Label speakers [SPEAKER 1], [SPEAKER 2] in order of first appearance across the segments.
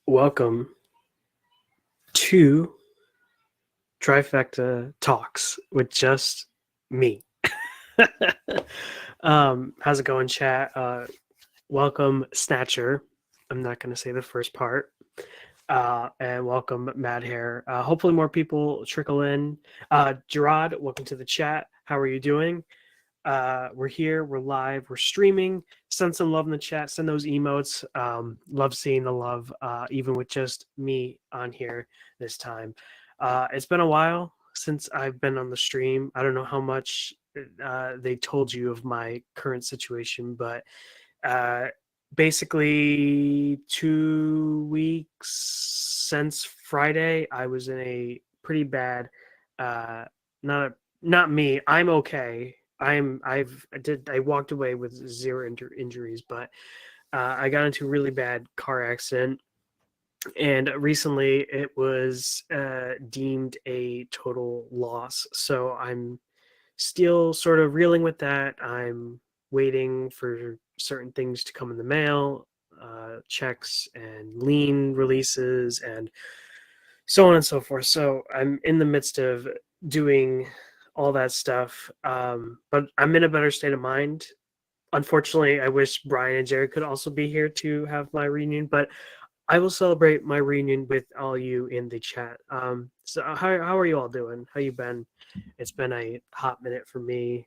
[SPEAKER 1] Welcome to Trifecta Talks with just me. How's it going, chat? Welcome, Snatcher. I'm not going to say the first part. And welcome, Mad Hair. Hopefully, more people trickle in. Gerard, welcome to the chat. How are you doing? We're here, we're live, we're streaming. Send some love in the chat, send those emotes. Love seeing the love, even with just me on here this time. It's been a while since I've been on the stream. I don't know how much they told you of my current situation, but uh, basically 2 weeks since Friday, I was in a pretty bad, uh, not not me. I'm okay. I walked away with zero injuries, but I got into a really bad car accident, and recently it was deemed a total loss. So I'm still sort of reeling with that. I'm waiting for certain things to come in the mail, checks and lien releases, and so on and so forth. So I'm in the midst of doing all that stuff, but I'm in a better state of mind. Unfortunately, I wish Brian and Jerry could also be here to have my reunion, but I will celebrate my reunion with all you in the chat. So how are you all doing? How you been? It's been a hot minute for me.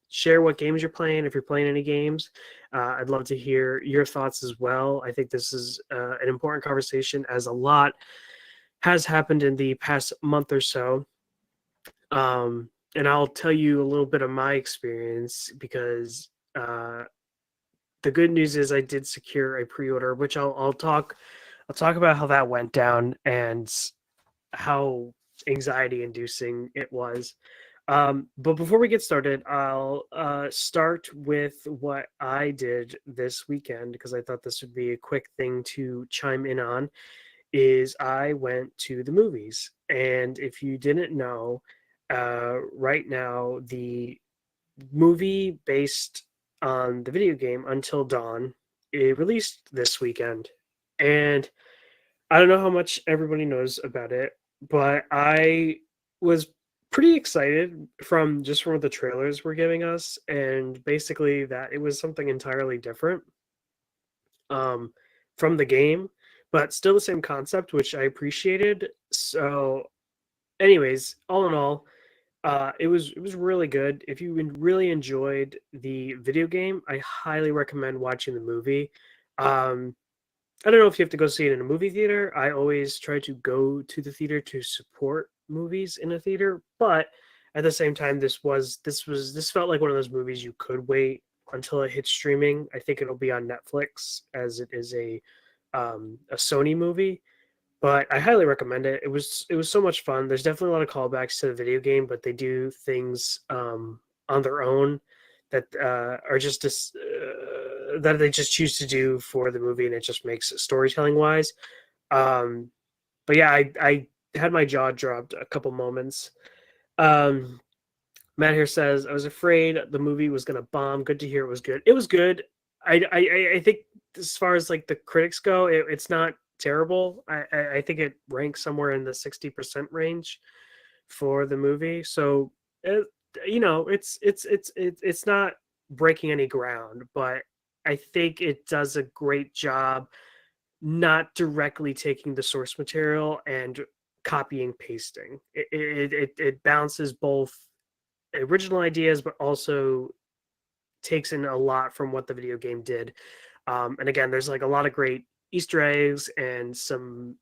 [SPEAKER 1] Share what games you're playing, if you're playing any games. I'd love to hear your thoughts as well. I think this is an important conversation, as a lot has happened in the past month or so. And I'll tell you a little bit of my experience, because the good news is I did secure a pre-order, which I'll talk about how that went down and how anxiety inducing it was. But before we get started, I'll start with what I did this weekend, because I thought this would be a quick thing to chime in on. Is I went to the movies, and if you didn't know, right now the movie based on the video game Until Dawn, it released this weekend, and I don't know how much everybody knows about it, but I was pretty excited from what the trailers were giving us, and basically that it was something entirely different um, from the game, but still the same concept, which I appreciated. So, anyways, all in all, it was really good. If you really enjoyed the video game, I highly recommend watching the movie. Um, I don't know if you have to go see it in a movie theater. I always try to go to the theater to support movies in a theater, but at the same time, this felt like one of those movies you could wait until it hits streaming. I think it'll be on Netflix, as it is a Sony movie, but I highly recommend it. It was so much fun. There's definitely a lot of callbacks to the video game, but they do things on their own that are just that they just choose to do for the movie, and it just makes storytelling wise. Um, but yeah, I had my jaw dropped a couple moments. Um, Matt here says, I was afraid the movie was gonna bomb. Good to hear it was good. It was good. I think, as far as like the critics go, it's not terrible. I think it ranks somewhere in the 60% range for the movie. So it, it's not breaking any ground, but I think it does a great job not directly taking the source material and copying pasting. It bounces both original ideas, but also takes in a lot from what the video game did. And again, there's like a lot of great Easter eggs and some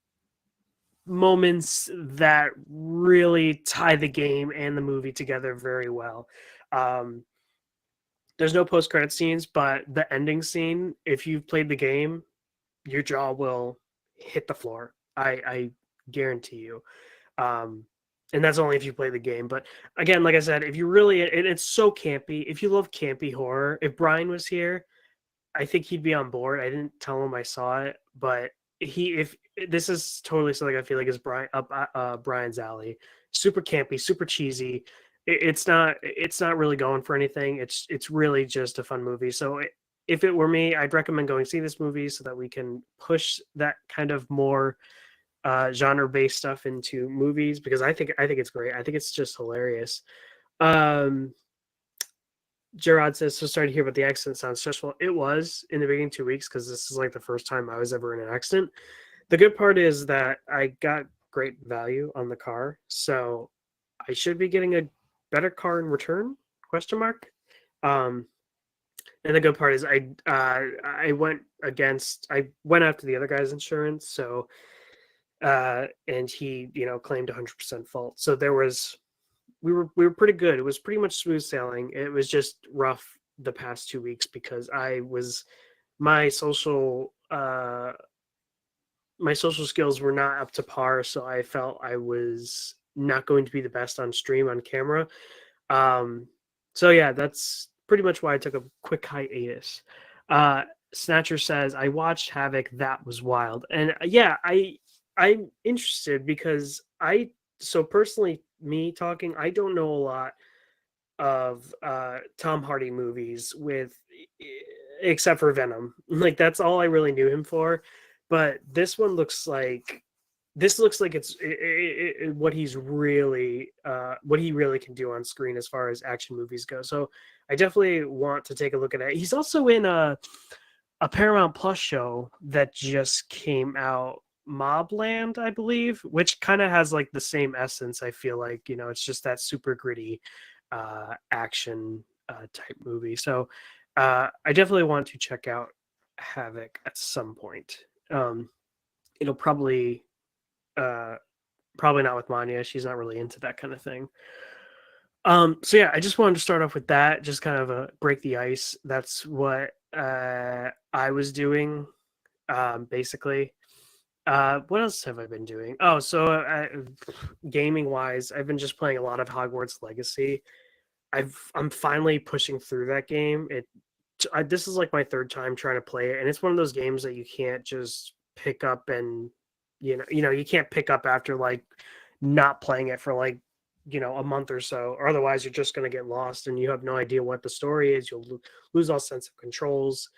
[SPEAKER 1] moments that really tie the game and the movie together very well. Um, there's no post credit scenes, but the ending scene, if you've played the game, your jaw will hit the floor. I guarantee you. Um, and that's only if you play the game. But again, like I said, if you really, it's so campy. If you love campy horror, if Brian was here, I think he'd be on board. I didn't tell him I saw it, but if this is totally something I feel like is Brian's alley. Super campy, super cheesy. It's not really going for anything. It's really just a fun movie. So if it were me, I'd recommend going see this movie so that we can push that kind of more genre based stuff into movies, because I think it's great. I think it's just hilarious. Um, Gerard says, so sorry to hear about the accident. Sounds stressful. It was in the beginning 2 weeks because this is like the first time I was ever in an accident. The good part is that I got great value on the car, so I should be getting a better car in return? Question mark. Um, and the good part is I went after the other guy's insurance, so and he claimed 100% fault. So we were pretty good. It was pretty much smooth sailing. It was just rough the past 2 weeks because my social uh my social skills were not up to par, so I felt I was not going to be the best on stream on camera. Um, so yeah, that's pretty much why I took a quick hiatus. Uh, Snatcher says I watched Havoc. That was wild, and yeah, I'm interested because so personally, me talking, I don't know a lot of Tom Hardy movies except for Venom. Like that's all I really knew him for. But this looks like what he really can do on screen as far as action movies go. So I definitely want to take a look at it. He's also in a Paramount Plus show that just came out, Mobland, I believe, which kind of has like the same essence. I feel like it's just that super gritty action type movie. So I definitely want to check out Havoc at some point. It'll uh, probably not with Manya. She's not really into that kind of thing. So yeah, I just wanted to start off with that, just kind of break the ice. That's what I was doing, basically. What else have I been doing? Oh, so gaming wise, I've been just playing a lot of Hogwarts Legacy. I'm finally pushing through that game. This is like my third time trying to play it, and it's one of those games that you can't just pick up and you can't pick up after like not playing it for like a month or so, or otherwise you're just going to get lost and you have no idea what the story is. You'll lose all sense of controls,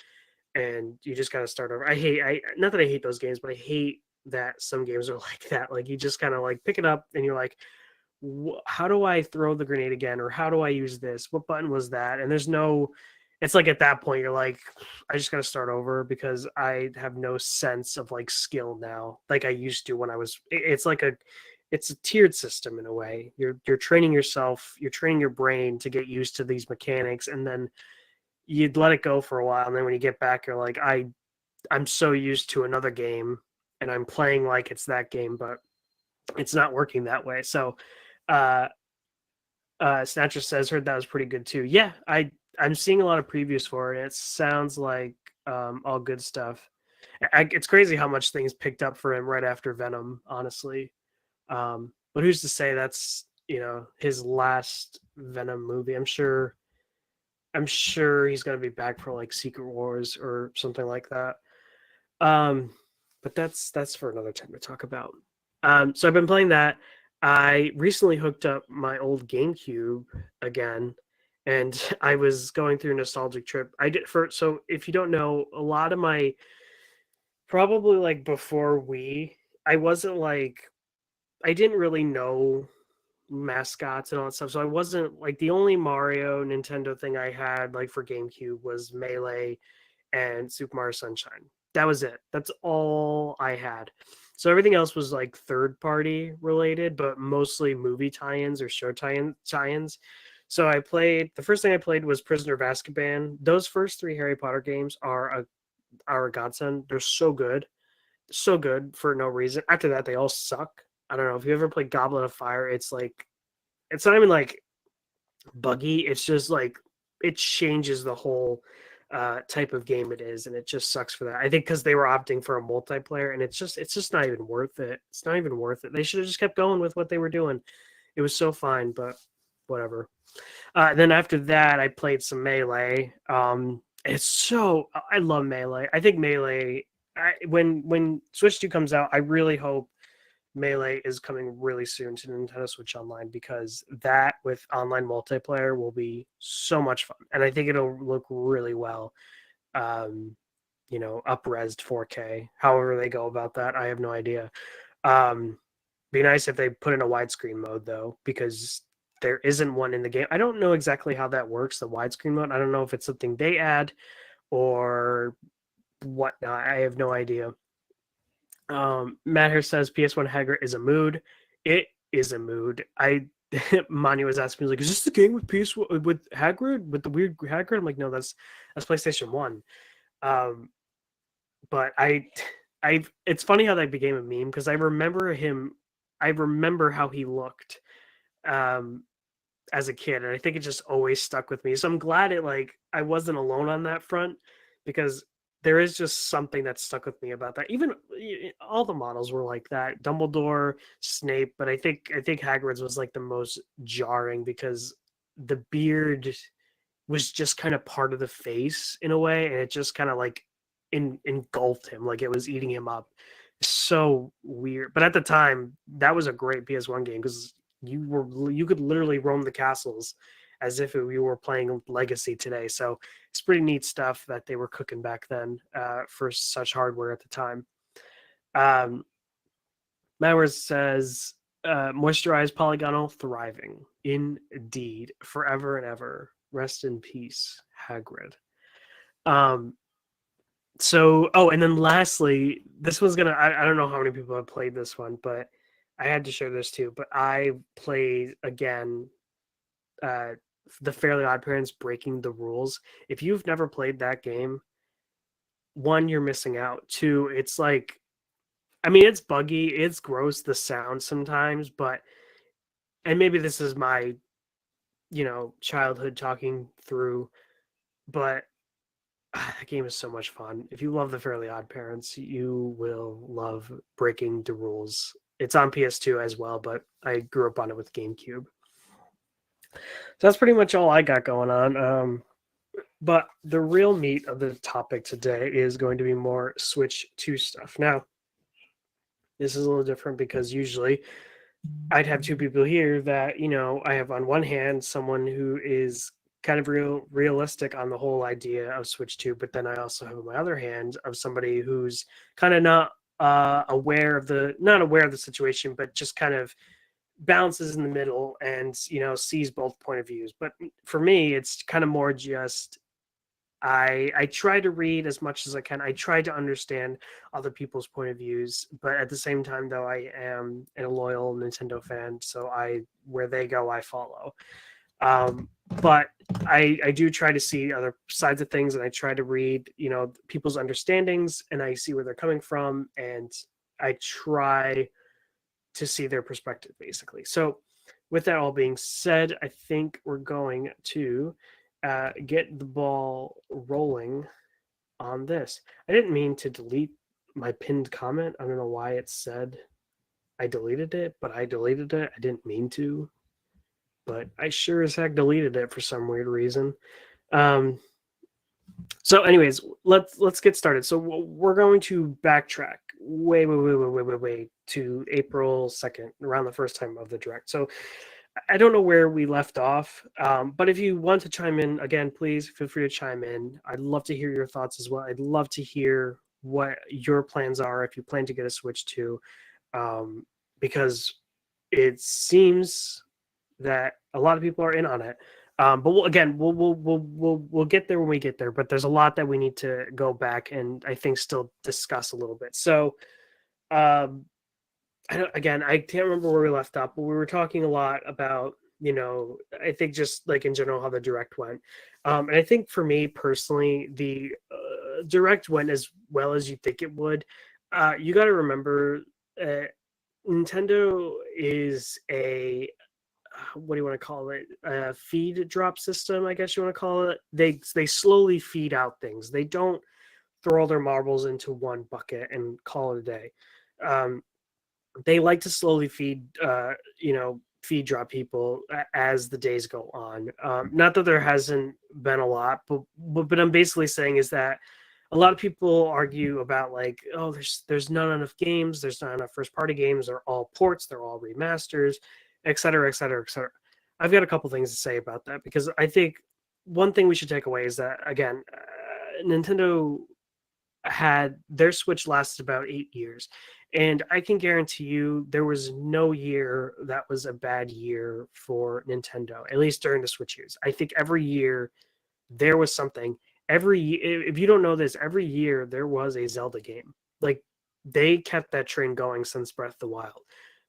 [SPEAKER 1] and you just got to start over. I not that I hate those games, but I hate that some games are like that. Like you just kind of like pick it up and you're like, how do I throw the grenade again, or how do I use this? What button was that? And there's no. It's like at that point you're like, I just got to start over because I have no sense of like skill now, like I used to when I was. It's a tiered system in a way. You're training yourself, you're training your brain to get used to these mechanics, and then you'd let it go for a while, and then when you get back, you're like, I'm so used to another game, and I'm playing like it's that game, but it's not working that way. So, uh, Snatcher says, heard that was pretty good too. Yeah, I'm seeing a lot of previews for it. And it sounds like all good stuff. It's crazy how much things picked up for him right after Venom, honestly. But who's to say that's his last Venom movie? I'm sure he's gonna be back for like Secret Wars or something like that. Um, but that's for another time to talk about. So I've been playing that. I recently hooked up my old GameCube again, and I was going through a nostalgic trip. I did for so if you don't know, a lot of my probably like before I wasn't like I didn't really know mascots and all that stuff. So I wasn't like the only Mario Nintendo thing I had like for GameCube was Melee and Super Mario Sunshine. That was it. That's all I had. So everything else was like third party related, but mostly movie tie-ins or show tie-ins. So the first thing I played was Prisoner of Azkaban. Those first three Harry Potter games are a godsend. They're so good for no reason. After that, they all suck. I don't know if you ever played Goblet of Fire. It's like it's not even like buggy. It's just like it changes the whole type of game it is, and it just sucks for that. I think because they were opting for a multiplayer, and it's just not even worth it. It's not even worth it. They should have just kept going with what they were doing. It was so fine, but whatever. Then after that, I played some Melee. I love Melee. I think Melee. When Switch 2 comes out, I really hope Melee is coming really soon to Nintendo Switch Online, because that with online multiplayer will be so much fun, and I think it'll look really well. up-resed 4K. However they go about that, I have no idea. Um, be nice if they put in a widescreen mode though, because there isn't one in the game. I don't know exactly how that works, the widescreen mode. I don't know if it's something they add or whatnot. I have no idea. Matt here says PS1 Hagrid is a mood. It is a mood. Manu was asking me like, is this the game with with Hagrid with the weird Hagrid? I'm like, no, that's PlayStation 1. Um, but I it's funny how that became a meme because I remember him. I remember how he looked um, as a kid, and I think it just always stuck with me. So I'm glad I wasn't alone on that front because there is just something that stuck with me about that. Even all the models were like that, Dumbledore, Snape, but I think Hagrid's was like the most jarring because the beard was just kind of part of the face in a way, and it just kind of like engulfed him, like it was eating him up. So weird, but at the time, that was a great PS1 game because you could literally roam the castles as if you were playing Legacy today. So it's pretty neat stuff that they were cooking back then for such hardware at the time. Um, Mowers says, moisturized, polygonal, thriving. Indeed. Forever and ever. Rest in peace, Hagrid. Um, and then lastly, this one's gonna, I don't know how many people have played this one, but I had to share this too. But I played again uh, the Fairly Odd Parents Breaking the Rules. If you've never played that game, one, you're missing out. Two, it's like, I mean, it's buggy, it's gross, the sound sometimes, but and maybe this is my childhood talking through, but that game is so much fun. If you love the Fairly Odd Parents, you will love Breaking the Rules. It's on PS2 as well, but I grew up on it with GameCube. So that's pretty much all I got going on. But the real meat of the topic today is going to be more Switch 2 stuff. Now, this is a little different because usually I'd have two people here that, I have on one hand someone who is kind of realistic on the whole idea of Switch 2, but then I also have on my other hand of somebody who's kind of not aware of the situation, but just kind of bounces in the middle and, sees both point of views. But for me, it's kind of more just I try to read as much as I can. I try to understand other people's point of views, but at the same time, though, I am a loyal Nintendo fan, so where they go, I follow. But I do try to see other sides of things, and I try to read, people's understandings, and I see where they're coming from, and I try to see their perspective, basically. So, with that all being said, I think we're going to get the ball rolling on this. I didn't mean to delete my pinned comment. I don't know why it said I deleted it, but I deleted it. I didn't mean to, but I sure as heck deleted it for some weird reason. So, anyways, let's get started. So we're going to backtrack way to April 2nd, around the first time of the direct. So I don't know where we left off, but if you want to chime in, again, please feel free to chime in. I'd love to hear your thoughts as well. I'd love to hear what your plans are if you plan to get a Switch 2, because it seems that a lot of people are in on it. But we'll get there when we get there. But there's a lot that we need to go back and I think still discuss a little bit. So, um, I can't remember where we left off, but we were talking a lot about, I think just like in general how the direct went. And I think for me personally, the direct went as well as you think it would. You got to remember, Nintendo is a what do you want to call it? A feed drop system, I guess you want to call it. They slowly feed out things. They don't throw all their marbles into one bucket and call it a day. They like to slowly feed drop people as the days go on. Not that there hasn't been a lot, but I'm basically saying is that a lot of people argue about like, oh, there's not enough games, there's not enough first party games, they're all ports, they're all remasters, et cetera, et cetera, et cetera. I've got a couple things to say about that because I think one thing we should take away is that again, Nintendo had their Switch lasted about 8 years. And I can guarantee you there was no year that was a bad year for Nintendo, at least during the Switch years. I think every year there was something. If you don't know this, every year there was a Zelda game. Like they kept that train going since Breath of the Wild.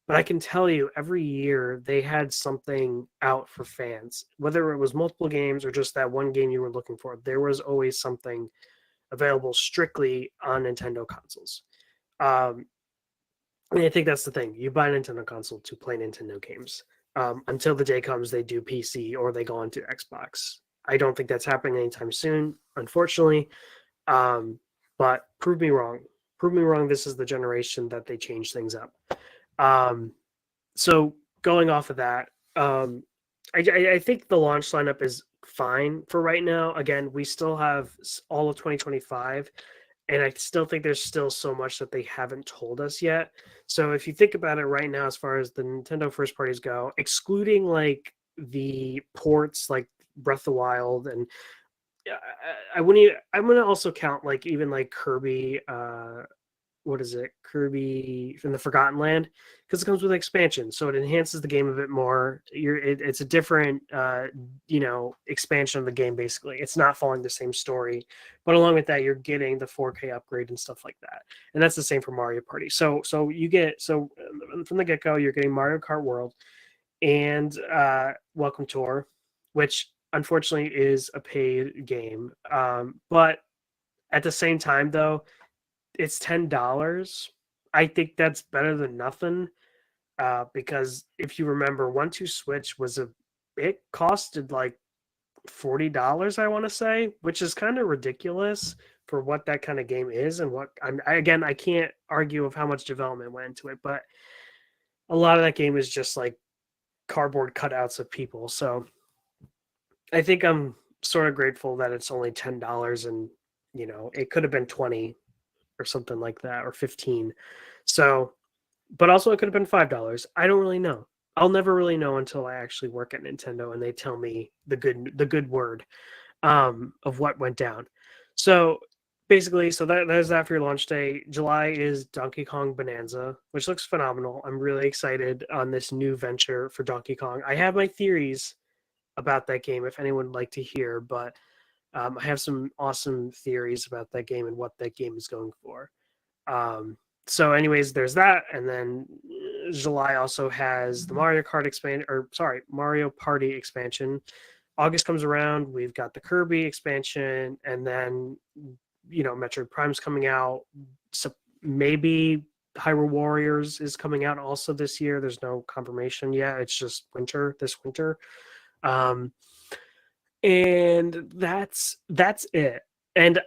[SPEAKER 1] But I can tell you, every year they had something out for fans, whether it was multiple games or just that one game you were looking for. There was always something available strictly on Nintendo consoles. Um, and I think that's the thing. You buy a Nintendo console to play Nintendo games. Until the day comes they do PC or they go onto Xbox. I don't think that's happening anytime soon, unfortunately. But prove me wrong. Prove me wrong. This is the generation that they change things up. Um, so going off of that, I think the launch lineup is fine for right now. Again, we still have all of 2025, and I still think there's still so much that they haven't told us yet. So if you think about it right now, as far as the Nintendo first parties go, excluding like the ports like Breath of the Wild and I wouldn't. I'm gonna also count like even like Kirby. What is it? Kirby from the Forgotten Land, because it comes with expansion, so it enhances the game a bit more. It's a different, expansion of the game. Basically, it's not following the same story, but along with that, you're getting the 4K upgrade and stuff like that. And that's the same for Mario Party. So you get from the get go, you're getting Mario Kart World and Welcome Tour, which unfortunately is a paid game. But at the same time, though, it's $10. I think that's better than nothing. Because if you remember, 1-2 Switch it costed like $40, I want to say, which is kind of ridiculous for what that kind of game is and what again, I can't argue of how much development went into it, but a lot of that game is just like cardboard cutouts of people. So I think I'm sort of grateful that it's only $10 and it could have been 20 or something like that or 15. So, but also it could have been $5. I don't really know. I'll never really know until I actually work at Nintendo and they tell me the good word of what went down. So basically, so that is after your launch day. July is Donkey Kong Bonanza, which looks phenomenal. I'm really excited on this new venture for Donkey Kong. I have my theories about that game if anyone would like to hear, but I have some awesome theories about that game and what that game is going for. So, anyways, there's that, and then July also has the Mario Kart expansion, or sorry, Mario Party expansion. August comes around, we've got the Kirby expansion, and then Metroid Prime's coming out. So maybe Hyrule Warriors is coming out also this year. There's no confirmation yet. It's just this winter. And that's it. And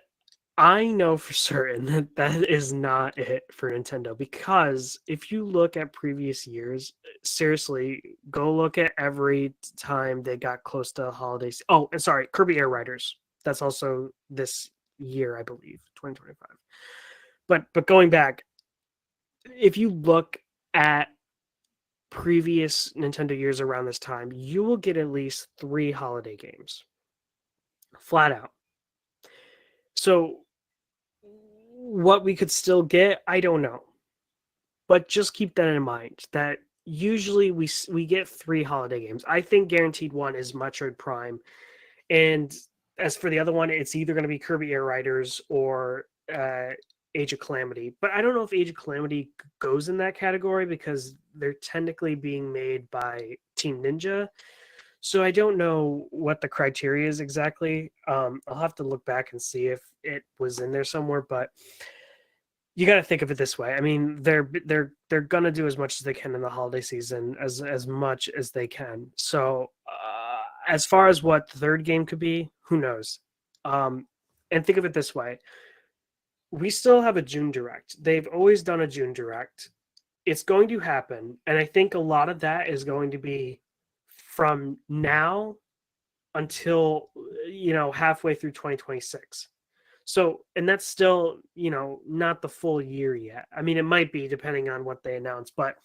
[SPEAKER 1] I know for certain that that is not it for Nintendo, because if you look at previous years, seriously, go look at every time they got close to holidays. Oh, and sorry, Kirby Air Riders. That's also this year, I believe, 2025. But going back, if you look at previous Nintendo years around this time, you will get at least 3 holiday games. Flat out. So what we could still get, I don't know. But just keep that in mind that usually we get 3 holiday games. I think guaranteed one is Metroid Prime. And as for the other one, it's either going to be Kirby Air Riders or Age of Calamity. But I don't know if Age of Calamity goes in that category because they're technically being made by Team Ninja. So I don't know what the criteria is exactly. I'll have to look back and see if it was in there somewhere. But you got to think of it this way. I mean, they're gonna do as much as they can in the holiday season, as much as they can. So as far as what the third game could be, who knows? And think of it this way: we still have a June Direct. They've always done a June Direct. It's going to happen, and I think a lot of that is going to be from now until halfway through 2026. So, and that's still, not the full year yet. I mean, it might be depending on what they announce, but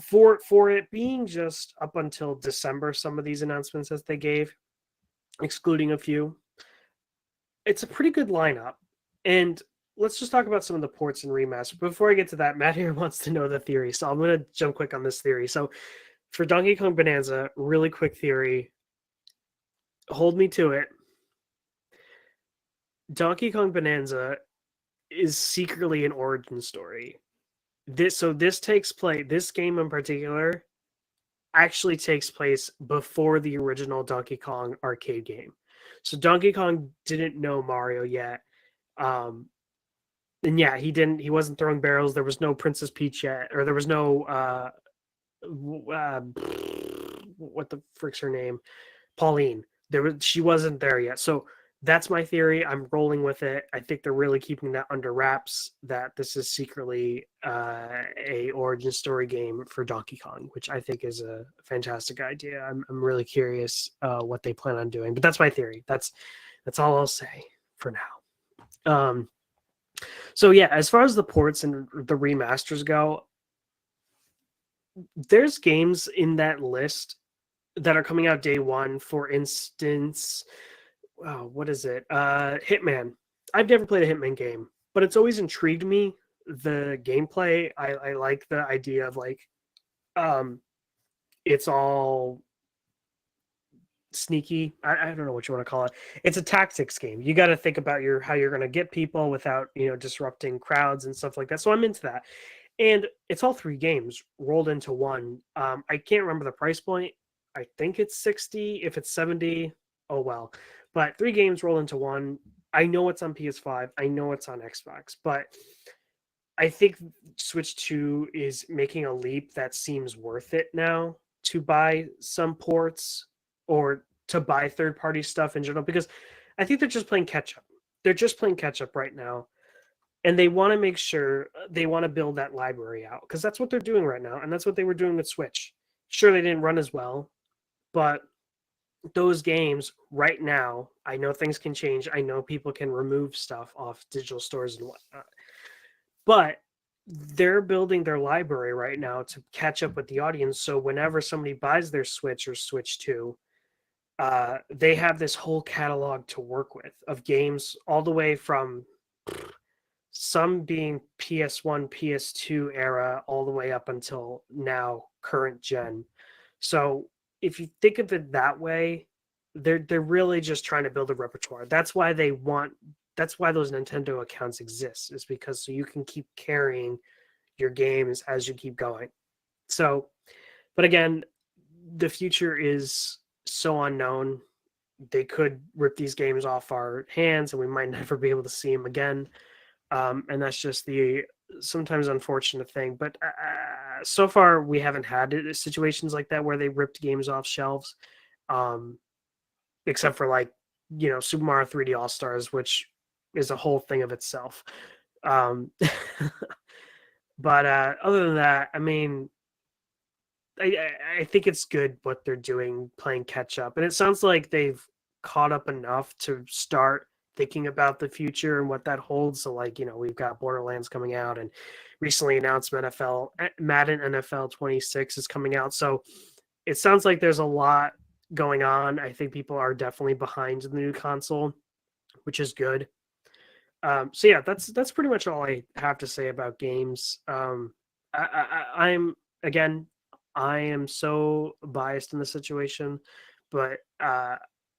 [SPEAKER 1] for it being just up until December, some of these announcements that they gave, excluding a few, it's a pretty good lineup. And let's just talk about some of the ports and remasters. Before I get to that, Matt here wants to know the theory, so I'm going to jump quick on this theory. So for Donkey Kong Bonanza, really quick theory, hold me to it. Donkey Kong Bonanza is secretly an origin story. This takes place. This game in particular actually takes place before the original Donkey Kong arcade game. So Donkey Kong didn't know Mario yet. Um, and yeah, he didn't. He wasn't throwing barrels. There was no Princess Peach yet, or there was no what the frick's her name? Pauline. She wasn't there yet. So that's my theory. I'm rolling with it. I think they're really keeping that under wraps. That this is secretly a origin story game for Donkey Kong, which I think is a fantastic idea. I'm really curious what they plan on doing. But that's my theory. That's all I'll say for now. So yeah, as far as the ports and the remasters go, there's games in that list that are coming out day one. For instance, what is it? Hitman. I've never played a Hitman game, but it's always intrigued me. The gameplay, I like the idea of like, it's all sneaky. I don't know what you want to call it. It's a tactics game. You got to think about how you're going to get people without disrupting crowds and stuff like that. So I'm into that. And it's all three games rolled into one. I can't remember the price point. I think it's 60. If it's 70, oh well. But three games rolled into one. I know it's on PS5. I know it's on Xbox. But I think Switch 2 is making a leap that seems worth it now to buy some ports or to buy third-party stuff in general, because I think they're just playing catch-up. They're just playing catch-up right now. And they want to make sure they want to build that library out, because that's what they're doing right now. And that's what they were doing with Switch. Sure, they didn't run as well, but those games right now, I know things can change. I know people can remove stuff off digital stores and whatnot. But they're building their library right now to catch up with the audience. So whenever somebody buys their Switch or Switch 2, they have this whole catalog to work with of games all the way from some being PS1, PS2 era, all the way up until now, current gen. So if you think of it that way, they're really just trying to build a repertoire. That's why those Nintendo accounts exist, is because so you can keep carrying your games as you keep going. So, but again, the future is so unknown. They could rip these games off our hands and we might never be able to see them again. And that's just the sometimes unfortunate thing. But so far, we haven't had situations like that where they ripped games off shelves, except for like, Super Mario 3D All Stars, which is a whole thing of itself. But other than that, I mean, I think it's good what they're doing, playing catch up. And it sounds like they've caught up enough to start thinking about the future and what that holds. So, like, we've got Borderlands coming out, and recently announced Madden NFL 26 is coming out. So it sounds like there's a lot going on. I think people are definitely behind the new console, which is good. So yeah, that's pretty much all I have to say about games. I'm again, I am so biased in the situation, but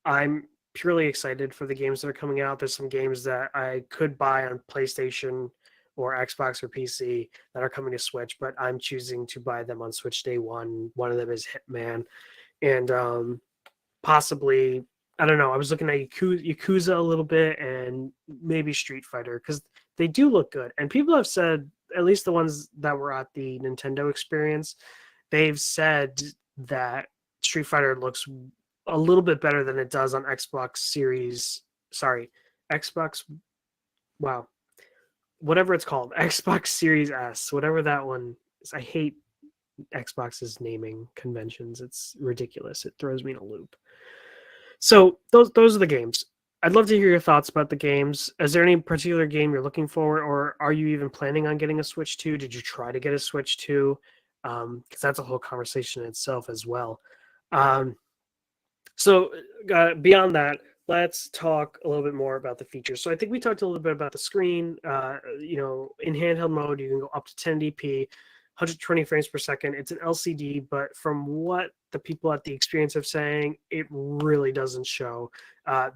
[SPEAKER 1] I'm purely excited for the games that are coming out. There's some games that I could buy on PlayStation or Xbox or PC that are coming to Switch, but I'm choosing to buy them on Switch day one. One of them is Hitman, and possibly, I don't know. I was looking at Yakuza a little bit and maybe Street Fighter, because they do look good. And people have said, at least the ones that were at the Nintendo experience, they've said that Street Fighter looks a little bit better than it does on Xbox Series. Sorry, Xbox. Wow, whatever it's called, Xbox Series S, whatever that one is. I hate Xbox's naming conventions. It's ridiculous. It throws me in a loop. So those are the games. I'd love to hear your thoughts about the games. Is there any particular game you're looking for, or are you even planning on getting a Switch 2? Did you try to get a Switch 2? Because that's a whole conversation in itself as well. So beyond that, let's talk a little bit more about the features. So I think we talked a little bit about the screen. In handheld mode, you can go up to 1080p, 120 frames per second. It's an LCD, but from what the people at the Experience are saying, it really doesn't show.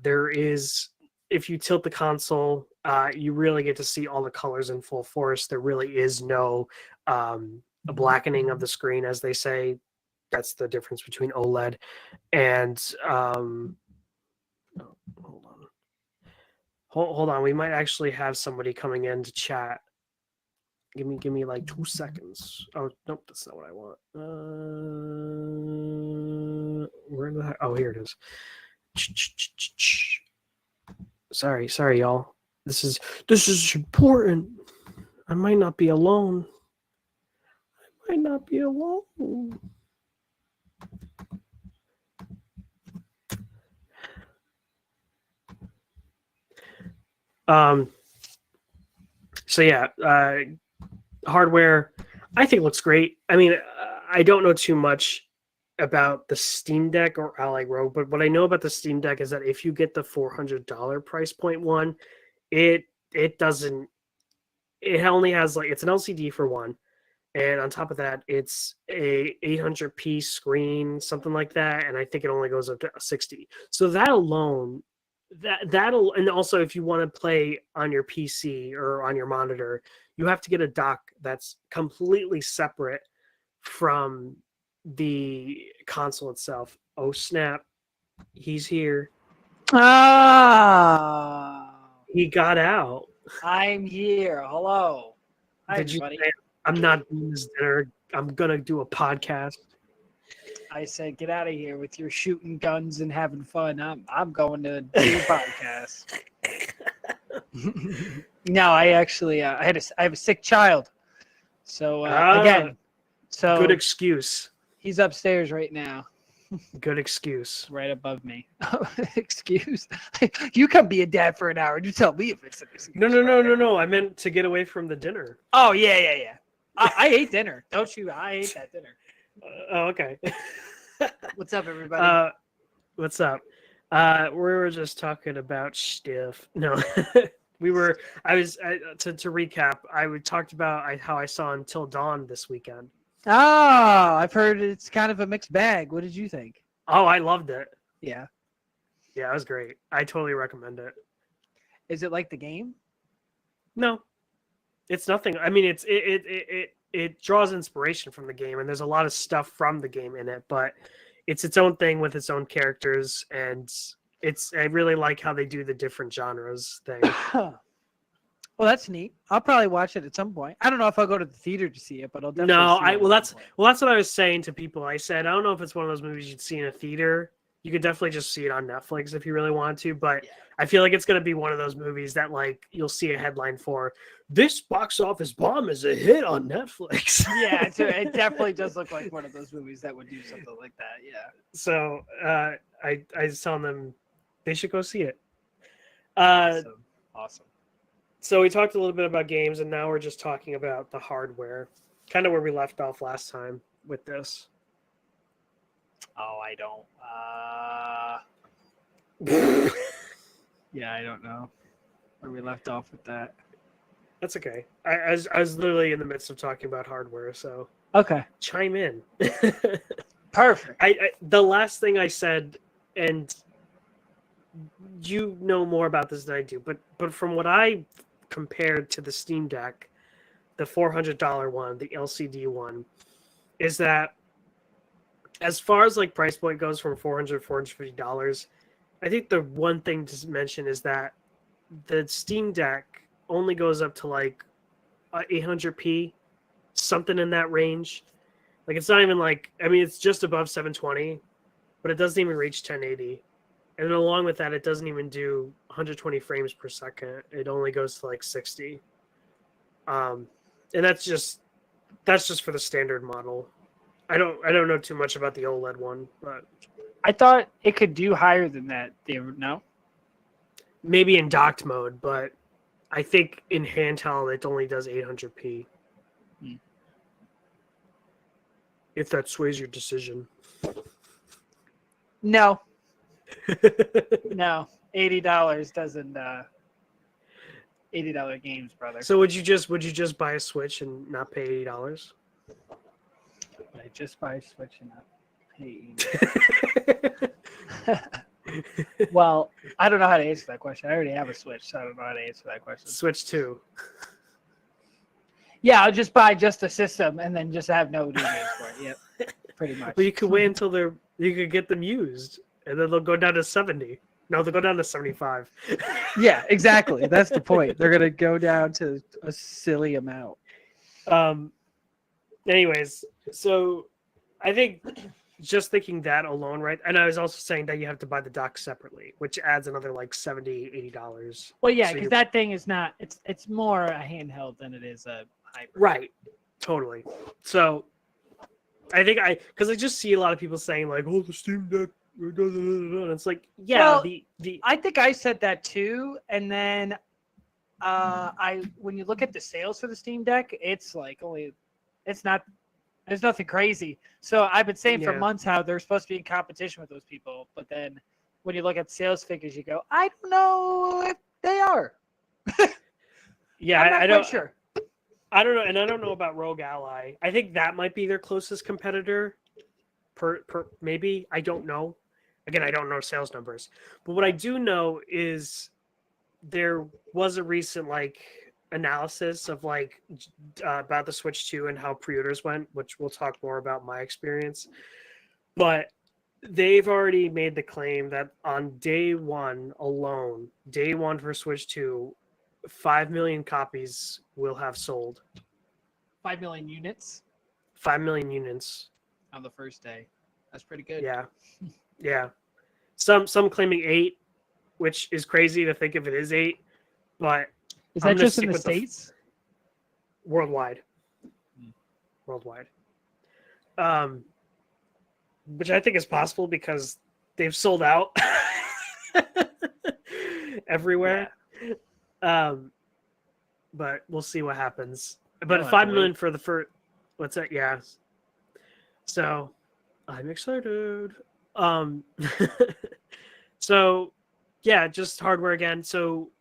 [SPEAKER 1] There is, if you tilt the console, you really get to see all the colors in full force. There really is no blackening of the screen, as they say. That's the difference between OLED and hold on. Hold on. We might actually have somebody coming in to chat. Give me like 2 seconds. Oh nope, that's not what I want. Where the heck? Oh, here it is. Sorry, y'all. This is important. I might not be alone. So yeah, hardware, I think looks great. I mean, I don't know too much about the Steam Deck or Ally Rogue, but what I know about the Steam Deck is that if you get the $400 price point one, it doesn't. It only has it's an LCD for one, and on top of that, it's a 800p screen, something like that, and I think it only goes up to 60. So that alone, that'll, and also if you want to play on your PC or on your monitor, you have to get a dock that's completely separate from the console itself. Oh snap, he's here.
[SPEAKER 2] Oh,
[SPEAKER 1] He got out.
[SPEAKER 2] I'm here. Hello. Hi,
[SPEAKER 1] Did
[SPEAKER 2] everybody.
[SPEAKER 1] you say, I'm not doing this dinner, I'm gonna do a podcast?
[SPEAKER 2] I said, get out of here with your shooting guns and having fun. I'm going to do a podcast. No, I actually I have a sick child. So
[SPEAKER 1] Good excuse.
[SPEAKER 2] he's upstairs right now.
[SPEAKER 1] Good excuse.
[SPEAKER 2] Right above me. Excuse. You come be a dad for an hour and you tell me if it's an excuse.
[SPEAKER 1] No. I meant to get away from the dinner.
[SPEAKER 2] Oh yeah. I ate dinner. Don't you? I ate that dinner.
[SPEAKER 1] Oh, okay.
[SPEAKER 2] What's up, everybody?
[SPEAKER 1] What's up? We were just talking about stuff. No, we were. To recap. Talked about how I saw Until Dawn this weekend.
[SPEAKER 2] Oh, I've heard it's kind of a mixed bag. What did you think?
[SPEAKER 1] Oh, I loved it.
[SPEAKER 2] Yeah.
[SPEAKER 1] Yeah, it was great. I totally recommend it.
[SPEAKER 2] Is it like the game?
[SPEAKER 1] No, it's nothing. I mean, it draws inspiration from the game, and there's a lot of stuff from the game in it, but it's its own thing with its own characters, and I really like how they do the different genres thing.
[SPEAKER 2] Well, that's neat. I'll probably watch it at some point. I don't know if I'll go to the theater to see it, but I'll definitely
[SPEAKER 1] that's what I was saying to people. I said I don't know if it's one of those movies you'd see in a theater. You could definitely just see it on Netflix if you really want to, but yeah. I feel like it's going to be one of those movies that you'll see a headline for, "This box office bomb is a hit on Netflix."
[SPEAKER 2] Yeah, it definitely does look like one of those movies that would do something like that. Yeah.
[SPEAKER 1] So I was telling them they should go see it.
[SPEAKER 2] Awesome.
[SPEAKER 1] So we talked a little bit about games, and now we're just talking about the hardware, kind of where we left off last time with this.
[SPEAKER 2] Oh, I don't. Yeah, I don't know where we left off with that.
[SPEAKER 1] That's okay. I was literally in the midst of talking about hardware, so
[SPEAKER 2] okay,
[SPEAKER 1] chime in.
[SPEAKER 2] Perfect.
[SPEAKER 1] The last thing I said, and you know more about this than I do, but from what I compared to the Steam Deck, the $400 one, the LCD one, is that as far as price point goes from $450, I think the one thing to mention is that the Steam Deck only goes up to 800p, something in that range. It's not even it's just above 720, but it doesn't even reach 1080. And along with that, it doesn't even do 120 frames per second. It only goes to 60. And that's just for the standard model. I don't know too much about the OLED one, but
[SPEAKER 2] I thought it could do higher than that. No?
[SPEAKER 1] Maybe in docked mode, but I think in handheld it only does 800p. If that sways your decision.
[SPEAKER 2] No. No. $80 doesn't $80 games, brother.
[SPEAKER 1] So would you just buy a Switch and not pay $80?
[SPEAKER 2] But I just buy a Switch and not pay. Well, I don't know how to answer that question. I already have a Switch, so I don't know how to answer that question.
[SPEAKER 1] Switch 2.
[SPEAKER 2] Yeah, I'll just buy just a system and then just have no new games for it. Yep, pretty much.
[SPEAKER 1] But you could wait until you could get them used, and then they'll go down to 70. No, they'll go down to 75.
[SPEAKER 2] Yeah, exactly. That's the point. They're gonna go down to a silly amount.
[SPEAKER 1] Anyways, so I think just thinking that alone, right? And I was also saying that you have to buy the dock separately, which adds another like $70, $80.
[SPEAKER 2] Well, yeah,
[SPEAKER 1] So
[SPEAKER 2] because that thing is not. It's more a handheld than it is a hybrid.
[SPEAKER 1] Right. Totally. So I think because I just see a lot of people saying like, "Oh, the Steam Deck," and it's like, yeah,
[SPEAKER 2] Well,
[SPEAKER 1] the
[SPEAKER 2] I think I said that too, and then when you look at the sales for the Steam Deck, it's like there's nothing crazy. So I've been saying for
[SPEAKER 1] Yeah.
[SPEAKER 2] months how they're supposed to be in competition with those people, but then when you look at sales figures, you go, I don't know if they are.
[SPEAKER 1] yeah,
[SPEAKER 2] I'm not
[SPEAKER 1] I
[SPEAKER 2] quite
[SPEAKER 1] don't
[SPEAKER 2] sure.
[SPEAKER 1] I don't know, and I don't know about Rogue Ally. I think that might be their closest competitor. Per maybe, I don't know. Again, I don't know sales numbers, but what I do know is there was a recent like analysis of like about the Switch 2 and how pre-orders went, which we'll talk more about my experience. But they've already made the claim that on day one alone, day one for Switch 2, 5 million copies will have sold.
[SPEAKER 2] 5 million units
[SPEAKER 1] 5 million units.
[SPEAKER 2] on the first day. That's pretty good.
[SPEAKER 1] Yeah. Yeah. Some claiming 8, which is crazy to think if it is 8, but
[SPEAKER 2] Is
[SPEAKER 1] I'm
[SPEAKER 2] that
[SPEAKER 1] gonna
[SPEAKER 2] just in
[SPEAKER 1] stick
[SPEAKER 2] the
[SPEAKER 1] with the
[SPEAKER 2] States?
[SPEAKER 1] worldwide. Worldwide. Which I think is possible because they've sold out everywhere. But we'll see what happens. But
[SPEAKER 2] We'll have
[SPEAKER 1] 5
[SPEAKER 2] to
[SPEAKER 1] million
[SPEAKER 2] wait.
[SPEAKER 1] for the first. What's that? Yeah. So I'm excited. So yeah, just hardware again. So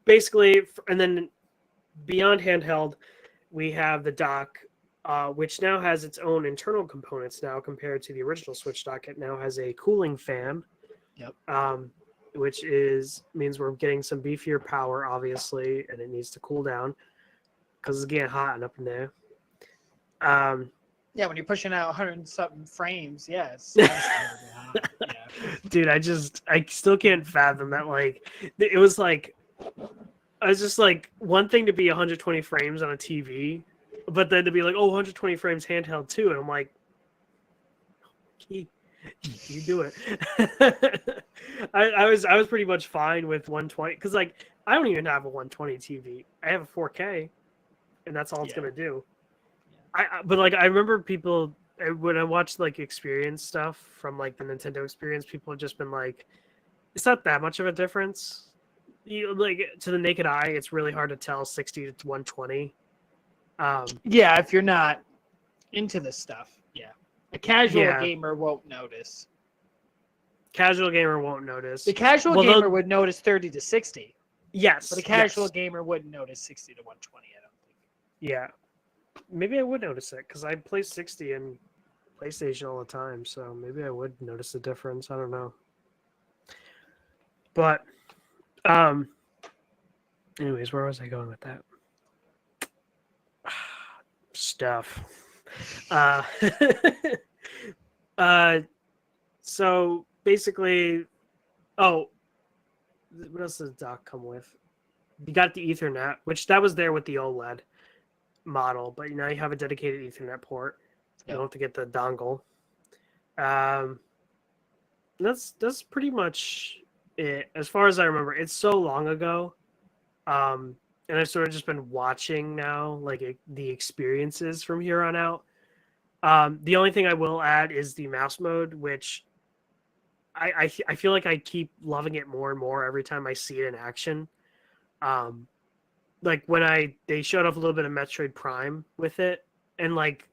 [SPEAKER 1] basically, and then beyond handheld, we have the dock, which now has its own internal components now compared to the original Switch dock. It now has a cooling fan.
[SPEAKER 2] Yep.
[SPEAKER 1] Which means we're getting some beefier power, obviously, and it needs to cool down because it's getting hot and up in there.
[SPEAKER 2] Yeah, when you're pushing out 100 and something frames, yes. Yeah.
[SPEAKER 1] Dude, I still can't fathom that. Like, it was like, I was just like, one thing to be 120 frames on a TV, but then to be like, oh, 120 frames handheld too, and I'm like, you do it. I was pretty much fine with 120 because like I don't even have a 120 TV. I have a 4K, and that's all it's gonna do. But like I remember people when I watched like experience stuff from like the Nintendo experience, people have just been like, it's not that much of a difference. Like to the naked eye, it's really hard to tell 60 to 120.
[SPEAKER 2] Yeah, if you're not into this stuff, yeah. A casual
[SPEAKER 1] Yeah.
[SPEAKER 2] gamer won't notice.
[SPEAKER 1] Casual gamer won't notice.
[SPEAKER 2] The casual gamer would notice 30 to 60.
[SPEAKER 1] Yes.
[SPEAKER 2] But a casual gamer wouldn't notice 60 to 120, I don't think.
[SPEAKER 1] Yeah. Maybe I would notice it because I play 60 in PlayStation all the time, so maybe I would notice the difference. I don't know. But anyways, where was I going with that? Stuff. So basically, what else does the dock come with? You got the Ethernet, which that was there with the OLED model, but now you have a dedicated Ethernet port. You don't have to get the dongle. That's pretty much it, as far as I remember. It's so long ago, and I've sort of just been watching now, like the experiences from here on out. The only thing I will add is the mouse mode, which I feel like I keep loving it more and more every time I see it in action. Like when they showed off a little bit of Metroid Prime with it, and like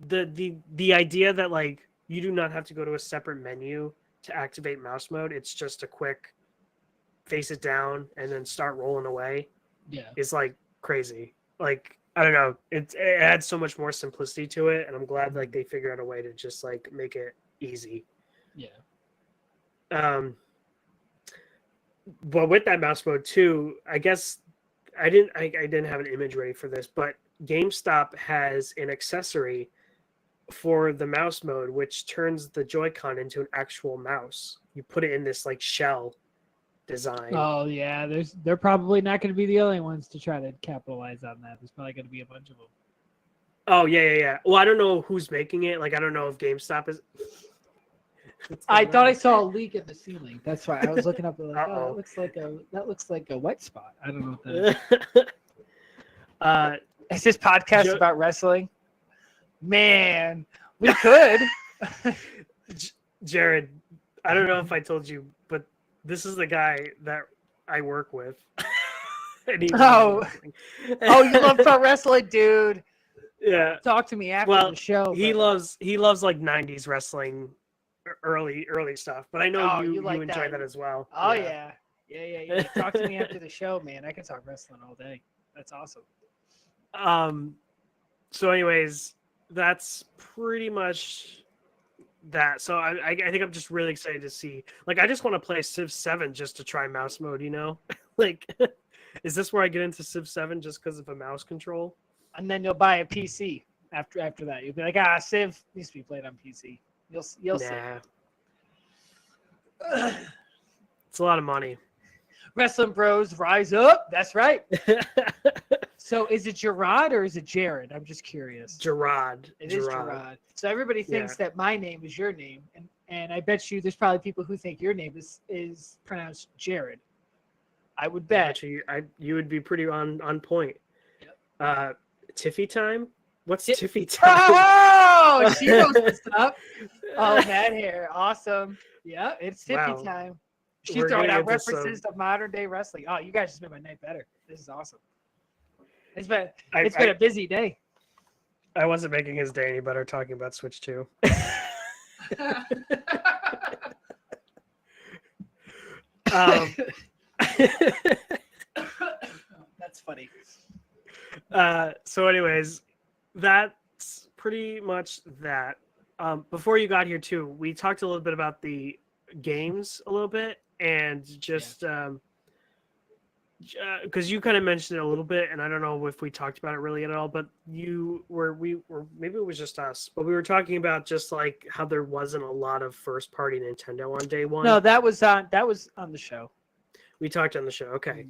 [SPEAKER 1] the idea that like you do not have to go to a separate menu to activate mouse mode. It's just a quick face it down and then start rolling away.
[SPEAKER 2] Yeah.
[SPEAKER 1] It's like crazy. Like I don't know. It adds so much more simplicity to it, and I'm glad like they figured out a way to just like make it easy.
[SPEAKER 2] Yeah.
[SPEAKER 1] But with that mouse mode too, I guess I didn't have an image ready for this, but GameStop has an accessory for the mouse mode, which turns the Joy-Con into an actual mouse. You put it in this like shell design.
[SPEAKER 2] Oh yeah, they're probably not going to be the only ones to try to capitalize on that. There's probably going to be a bunch of them.
[SPEAKER 1] Oh yeah. Well, I don't know who's making it. Like I don't know if GameStop is.
[SPEAKER 2] I thought I saw a leak in the ceiling. That's why I was looking up. Like,
[SPEAKER 1] Uh-oh.
[SPEAKER 2] that looks like a wet spot. I don't know what that is. Is this podcast about wrestling? Man, we could.
[SPEAKER 1] Jared, I don't know if I told you, but this is the guy that I work with.
[SPEAKER 2] Oh, you love pro wrestling, dude.
[SPEAKER 1] Yeah.
[SPEAKER 2] Talk to me after the show.
[SPEAKER 1] He loves like 90s wrestling, early stuff. But I know you
[SPEAKER 2] like
[SPEAKER 1] enjoy that as well.
[SPEAKER 2] Oh yeah. Talk to me after the show, man. I can talk wrestling all day. That's awesome.
[SPEAKER 1] So anyways, that's pretty much that. So I think I'm just really excited to see. Like I just want to play Civ 7 just to try mouse mode, you know? Like is this where I get into Civ 7 just because of a mouse control?
[SPEAKER 2] And then you'll buy a PC after that. You'll be like, Civ needs to be played on PC. You'll see.
[SPEAKER 1] It's a lot of money.
[SPEAKER 2] Wrestling Bros rise up. That's right. So is it Gerard or is it Jared? I'm just curious.
[SPEAKER 1] Gerard.
[SPEAKER 2] It is Gerard. So everybody thinks that my name is your name, and I bet you there's probably people who think your name is pronounced Jared. I would bet.
[SPEAKER 1] You would be pretty on point.
[SPEAKER 2] Yep.
[SPEAKER 1] Tiffy time? What's Tiffy time?
[SPEAKER 2] Oh, she knows what's up. Oh, that hair. Awesome. Yeah, it's Tiffy time. She's throwing out references to modern day wrestling. Oh, you guys just made my night better. This is awesome. It's been a busy day.
[SPEAKER 1] I wasn't making his day any better talking about Switch 2.
[SPEAKER 2] That's funny.
[SPEAKER 1] So anyways, that's pretty much that. Before you got here too, we talked a little bit about the games a little bit, and just because you kind of mentioned it a little bit, and I don't know if we talked about it really at all, but we were maybe it was just us, but we were talking about just like how there wasn't a lot of first party Nintendo on day one.
[SPEAKER 2] No, that was on the show.
[SPEAKER 1] We talked on the show. Okay.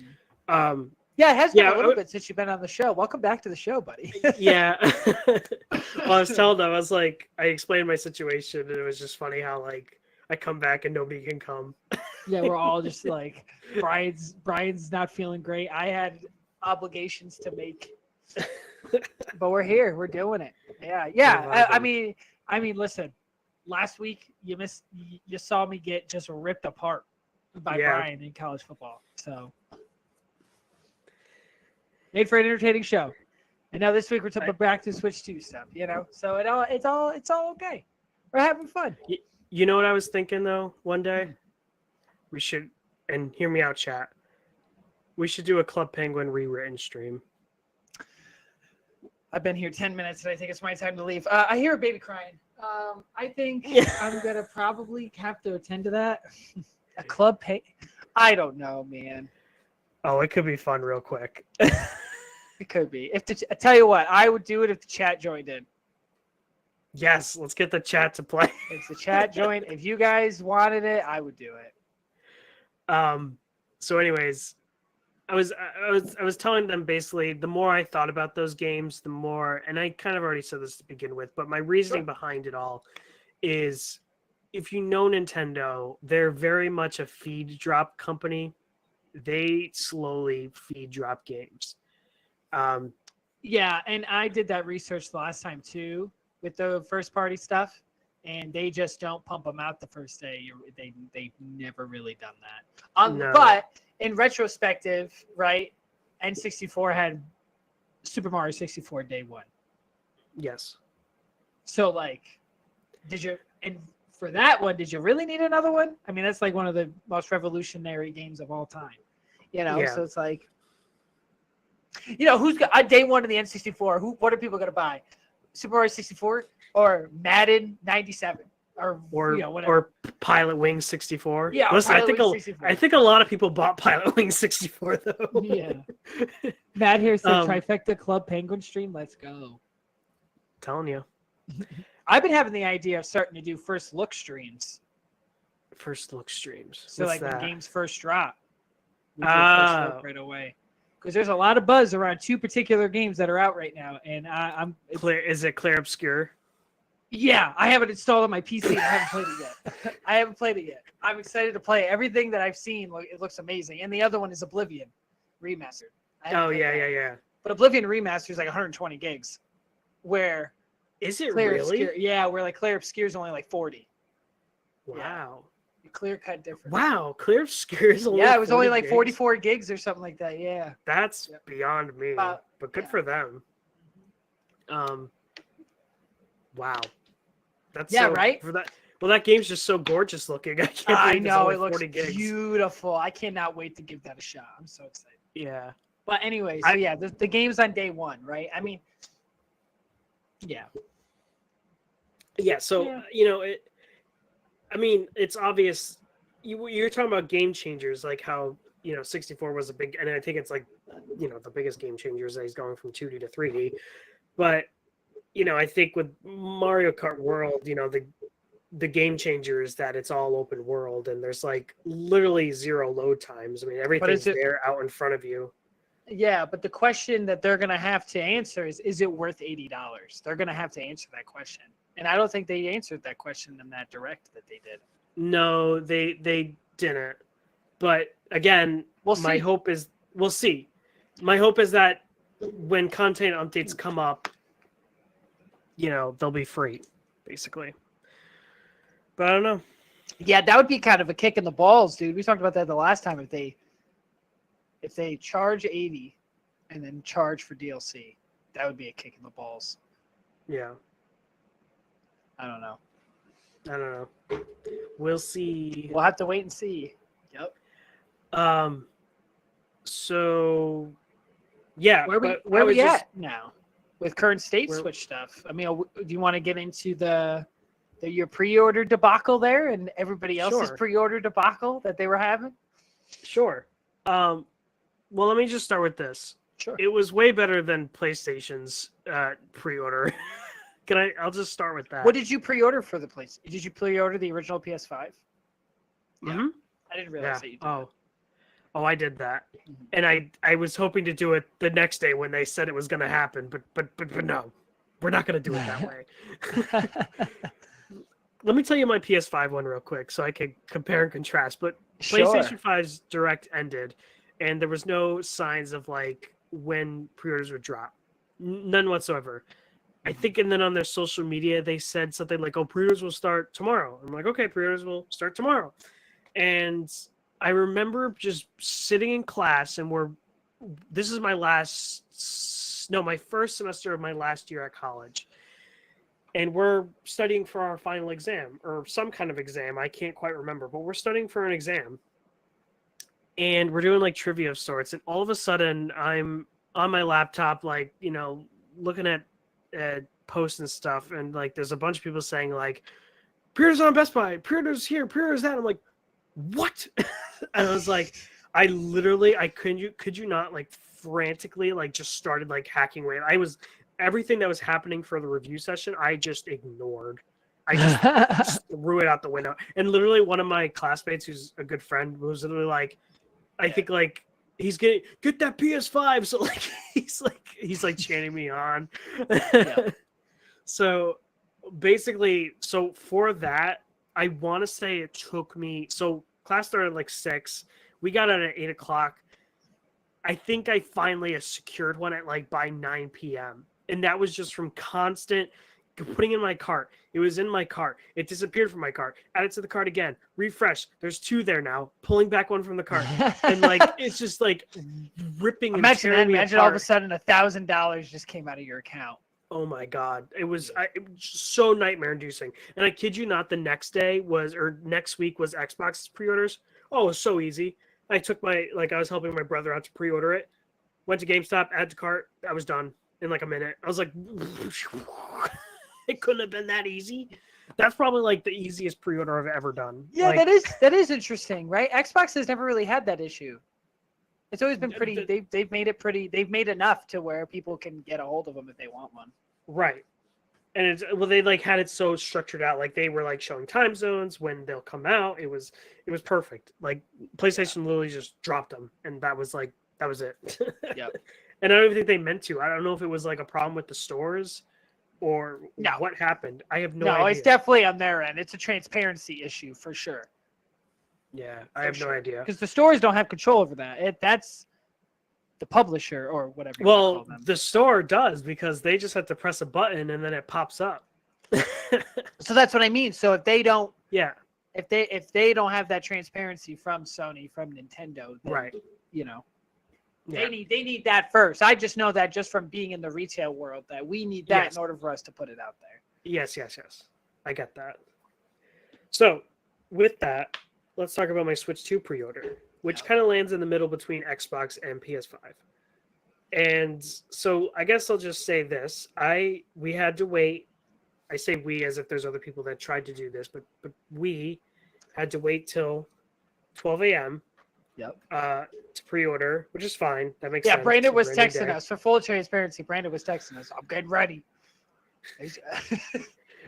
[SPEAKER 2] Yeah, it has been a little bit since you've been on the show. Welcome back to the show, buddy.
[SPEAKER 1] Yeah. Well, I was telling them, I explained my situation, and it was just funny how like I come back and nobody can come.
[SPEAKER 2] Yeah, we're all just like Brian's not feeling great. I had obligations to make, but we're here. We're doing it. Yeah. I mean, listen. Last week you saw me get just ripped apart by Brian in college football. So made for an entertaining show. And now this week we're talking back to Switch 2 stuff. You know, so it's all okay. We're having fun.
[SPEAKER 1] You know what I was thinking though? One day we should, and hear me out, chat. We should do a Club Penguin rewritten stream.
[SPEAKER 2] I've been here 10 minutes, and I think it's my time to leave. I hear a baby crying. I think I'm gonna probably have to attend to that. A Club Penguin. I don't know, man.
[SPEAKER 1] Oh, it could be fun real quick.
[SPEAKER 2] It could be. I tell you what, I would do it if the chat joined in.
[SPEAKER 1] Yes, let's get the chat to play.
[SPEAKER 2] If the chat joined, if you guys wanted it, I would do it.
[SPEAKER 1] So anyways, I was telling them basically the more I thought about those games, the more, and I kind of already said this to begin with, but my reasoning behind it all is, if you know Nintendo, they're very much a feed drop company. They slowly feed drop games.
[SPEAKER 2] Yeah, and I did that research the last time too with the first party stuff, and they just don't pump them out the first day. They've never really done that.
[SPEAKER 1] No.
[SPEAKER 2] But in retrospective, right, N64 had Super Mario 64 day one.
[SPEAKER 1] Yes.
[SPEAKER 2] So like, and for that one, did you really need another one? I mean, that's like one of the most revolutionary games of all time.
[SPEAKER 1] Yeah.
[SPEAKER 2] So it's like, who's got on day one of the N64? What are people gonna buy? Super Mario 64 or Madden 97 or whatever.
[SPEAKER 1] Or Pilot Wings 64.
[SPEAKER 2] Yeah,
[SPEAKER 1] Listen, I think a lot of people bought Pilot Wings 64 though.
[SPEAKER 2] Yeah. Matt here said Trifecta Club Penguin stream. Let's go.
[SPEAKER 1] Telling you.
[SPEAKER 2] I've been having the idea of starting to do first look streams.
[SPEAKER 1] First look streams.
[SPEAKER 2] So
[SPEAKER 1] What's
[SPEAKER 2] like
[SPEAKER 1] that?
[SPEAKER 2] when games first drop, we do first look right away. Because there's a lot of buzz around two particular games that are out right now, and I'm
[SPEAKER 1] Clear. Is it Clear Obscure?
[SPEAKER 2] Yeah, I have it installed on my PC. And I haven't played it yet. I'm excited to play it. Everything that I've seen. It looks amazing. And the other one is Oblivion Remastered.
[SPEAKER 1] Oh yeah.
[SPEAKER 2] But Oblivion Remastered is like 120 gigs. Where
[SPEAKER 1] is it
[SPEAKER 2] Clear
[SPEAKER 1] really?
[SPEAKER 2] Obscure, yeah, where like Clear Obscure is only like 40.
[SPEAKER 1] Wow.
[SPEAKER 2] Yeah. Clear cut difference.
[SPEAKER 1] Wow, Clear Obscure is only
[SPEAKER 2] it was only like
[SPEAKER 1] gigs?
[SPEAKER 2] 44 gigs or something like that. Yeah.
[SPEAKER 1] That's beyond me. But good for them. Wow. That's
[SPEAKER 2] right.
[SPEAKER 1] For that. Well, that game's just so gorgeous looking.
[SPEAKER 2] I know it looks
[SPEAKER 1] 40 gigs.
[SPEAKER 2] beautiful. I cannot wait to give that a shot. I'm so excited.
[SPEAKER 1] Yeah.
[SPEAKER 2] But anyway, so the game's on day one, right? I mean, yeah.
[SPEAKER 1] Yeah. So it's obvious. You're talking about game changers, like how 64 was a big, and I think it's like the biggest game changers that he's going from 2D to 3D. But I think with Mario Kart World, the game changer is that it's all open world and there's like literally zero load times. I mean, everything's there out in front of you.
[SPEAKER 2] Yeah, but the question that they're going to have to answer is it worth $80? They're going to have to answer that question. And I don't think they answered that question in that direct that they did.
[SPEAKER 1] No, they didn't. But again, my hope is we'll see. My hope is that when content updates come up, they'll be free, basically. But I don't know.
[SPEAKER 2] Yeah, that would be kind of a kick in the balls, dude. We talked about that the last time. If they charge 80 and then charge for DLC, that would be a kick in the balls.
[SPEAKER 1] Yeah.
[SPEAKER 2] I don't know.
[SPEAKER 1] We'll see.
[SPEAKER 2] We'll have to wait and see. Yep.
[SPEAKER 1] So yeah,
[SPEAKER 2] where we at now with current state switch stuff? I mean, do you want to get into your pre-order debacle there and everybody else's pre-order debacle that they were having?
[SPEAKER 1] Sure. Well, let me just start with this.
[SPEAKER 2] Sure.
[SPEAKER 1] It was way better than PlayStation's pre-order. I'll just start with that.
[SPEAKER 2] What did you pre-order for the PlayStation? Did you pre-order the original PS5? Yeah.
[SPEAKER 1] Mm-hmm.
[SPEAKER 2] I didn't realize that you did.
[SPEAKER 1] Oh, I did that. And I was hoping to do it the next day when they said it was going to happen, but no. We're not going to do it that way. Let me tell you my PS5 one real quick so I can compare and contrast. But PlayStation 5's Direct ended, and there was no signs of like when pre-orders would drop. None whatsoever. I think, and then on their social media, they said something like, pre-orders will start tomorrow. I'm like, okay, pre-orders will start tomorrow. And I remember just sitting in class, and this is my first semester of my last year at college. And we're studying for our final exam or some kind of exam. I can't quite remember, but we're studying for an exam. And we're doing like trivia of sorts. And all of a sudden I'm on my laptop, like, looking at posts and stuff. And like, there's a bunch of people saying like, pre-orders on Best Buy, pre-orders here, pre-orders that. I'm like, what? And I was like, could you not like frantically like just started like hacking away. Everything that was happening for the review session, I just ignored. I just threw it out the window. And literally one of my classmates who's a good friend was literally like, I think like he's get that PS5. So like he's like chanting me on. Yeah. So basically, for that, I want to say it took me, so class started at like 6. We got out at 8 o'clock. I think I finally secured one at like by 9 p.m. And that was just from constant putting in my cart. It was in my cart. It disappeared from my cart. Add it to the cart again. Refresh. There's 2 there now. Pulling back one from the cart. And like it's just like ripping.
[SPEAKER 2] Imagine all of a sudden $1,000 just came out of your account.
[SPEAKER 1] Oh my God. It was so nightmare inducing. And I kid you not, the next day next week was Xbox pre-orders. Oh, it was so easy. I took I was helping my brother out to pre-order it. Went to GameStop, add to cart. I was done in like a minute. I was like, it couldn't have been that easy. That's probably like the easiest pre-order I've ever done.
[SPEAKER 2] Yeah,
[SPEAKER 1] Like,
[SPEAKER 2] that is interesting, right? Xbox has never really had that issue. It's always been pretty. They've made it pretty. They've made enough to where people can get a hold of them if they want one.
[SPEAKER 1] right. And they like had it so structured out, like they were like showing time zones when they'll come out. It was perfect. Like PlayStation literally just dropped them, and that was it.
[SPEAKER 2] Yep.
[SPEAKER 1] And I don't even think they meant to. I don't know if it was like a problem with the stores or
[SPEAKER 2] No.
[SPEAKER 1] what happened. I have no idea.
[SPEAKER 2] No, it's definitely on their end. It's a transparency issue for sure.
[SPEAKER 1] Yeah, I have no idea.
[SPEAKER 2] Because the stores don't have control over that. That's the publisher or whatever.
[SPEAKER 1] Well, the store does, because they just have to press a button and then it pops up.
[SPEAKER 2] So that's what I mean. So if they don't,
[SPEAKER 1] yeah,
[SPEAKER 2] if they don't have that transparency from Sony, from Nintendo, then,
[SPEAKER 1] right,
[SPEAKER 2] you know,
[SPEAKER 1] yeah.
[SPEAKER 2] they need that first. I just know that just from being in the retail world that we need that in order for us to put it out there.
[SPEAKER 1] Yes. I get that. So with that, let's talk about my Switch 2 pre-order, which kind of lands in the middle between Xbox and PS5. And so I guess I'll just say this. We had to wait. I say we as if there's other people that tried to do this, but we had to wait till 12 a.m.
[SPEAKER 2] Yep.
[SPEAKER 1] To pre-order, which is fine. That makes sense.
[SPEAKER 2] Yeah, Brandon was texting us. For full transparency, Brandon was texting us. I'm getting ready.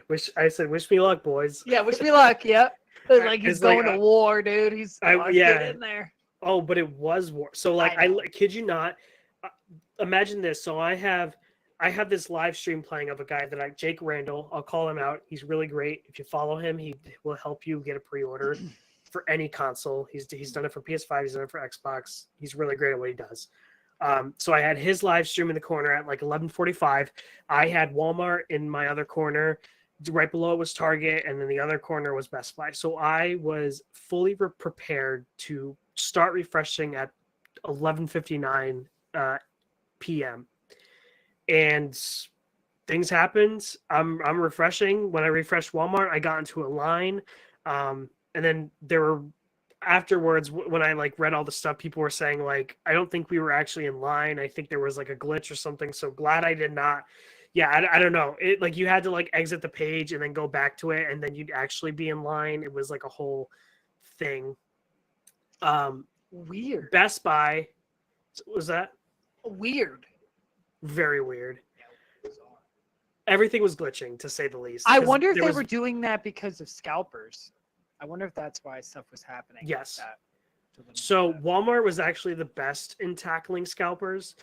[SPEAKER 1] Wish me luck, boys.
[SPEAKER 2] Yeah, wish me luck. Yeah. Like he's going to war, dude. He's get in there.
[SPEAKER 1] Oh, but it was war. So like I kid you not. Imagine this. So I have this live stream playing of a guy that Jake Randall. I'll call him out. He's really great. If you follow him, he will help you get a pre-order for any console. He's done it for PS5. He's done it for Xbox. He's really great at what he does. So I had his live stream in the corner at like 11:45. I had Walmart in my other corner. Right below it was Target, and then the other corner was Best Buy. So I was fully prepared to start refreshing at 11:59 p.m. And things happened. I'm refreshing. When I refreshed Walmart, I got into a line, and then there were afterwards when I like read all the stuff. People were saying like, I don't think we were actually in line. I think there was like a glitch or something. So glad I did not. Yeah, I don't know. It like you had to like exit the page and then go back to it, and then you'd actually be in line. It was like a whole thing.
[SPEAKER 2] Weird.
[SPEAKER 1] Best Buy was that
[SPEAKER 2] weird?
[SPEAKER 1] Very weird. Everything was glitching, to say the least.
[SPEAKER 2] I wonder if they were doing that because of scalpers. I wonder if that's why stuff was happening.
[SPEAKER 1] Yes.
[SPEAKER 2] Like that,
[SPEAKER 1] so Walmart was actually the best in tackling scalpers.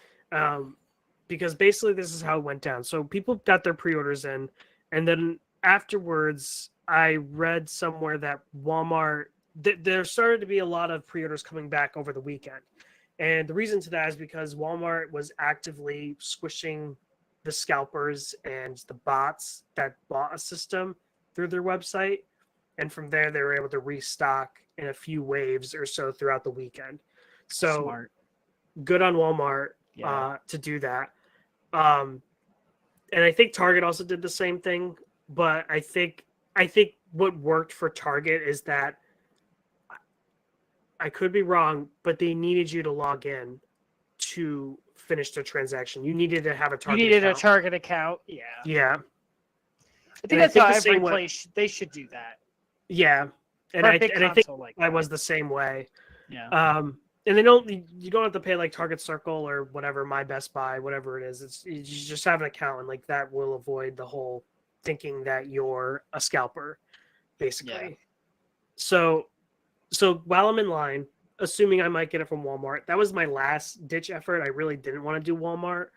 [SPEAKER 1] Because basically this is how it went down. So people got their pre-orders in, and then afterwards I read somewhere that Walmart, there started to be a lot of pre-orders coming back over the weekend. And the reason to that is because Walmart was actively squishing the scalpers and the bots that bought a system through their website. And from there, they were able to restock in a few waves or so throughout the weekend. So
[SPEAKER 2] smart.
[SPEAKER 1] Good on Walmart to do that. And I think Target also did the same thing, but I think what worked for Target is that I could be wrong, but they needed you to log in to finish the transaction. You needed to have a Target.
[SPEAKER 2] You needed a Target account. Yeah.
[SPEAKER 1] Yeah.
[SPEAKER 2] I think that's how every place they should do that.
[SPEAKER 1] Yeah, and I think I was the same way.
[SPEAKER 2] Yeah.
[SPEAKER 1] And you don't have to pay like Target Circle or whatever, My Best Buy, whatever it is. You just have an account, and like that will avoid the whole thinking that you're a scalper, basically. Yeah. So while I'm in line, assuming I might get it from Walmart, that was my last ditch effort. I really didn't want to do Walmart,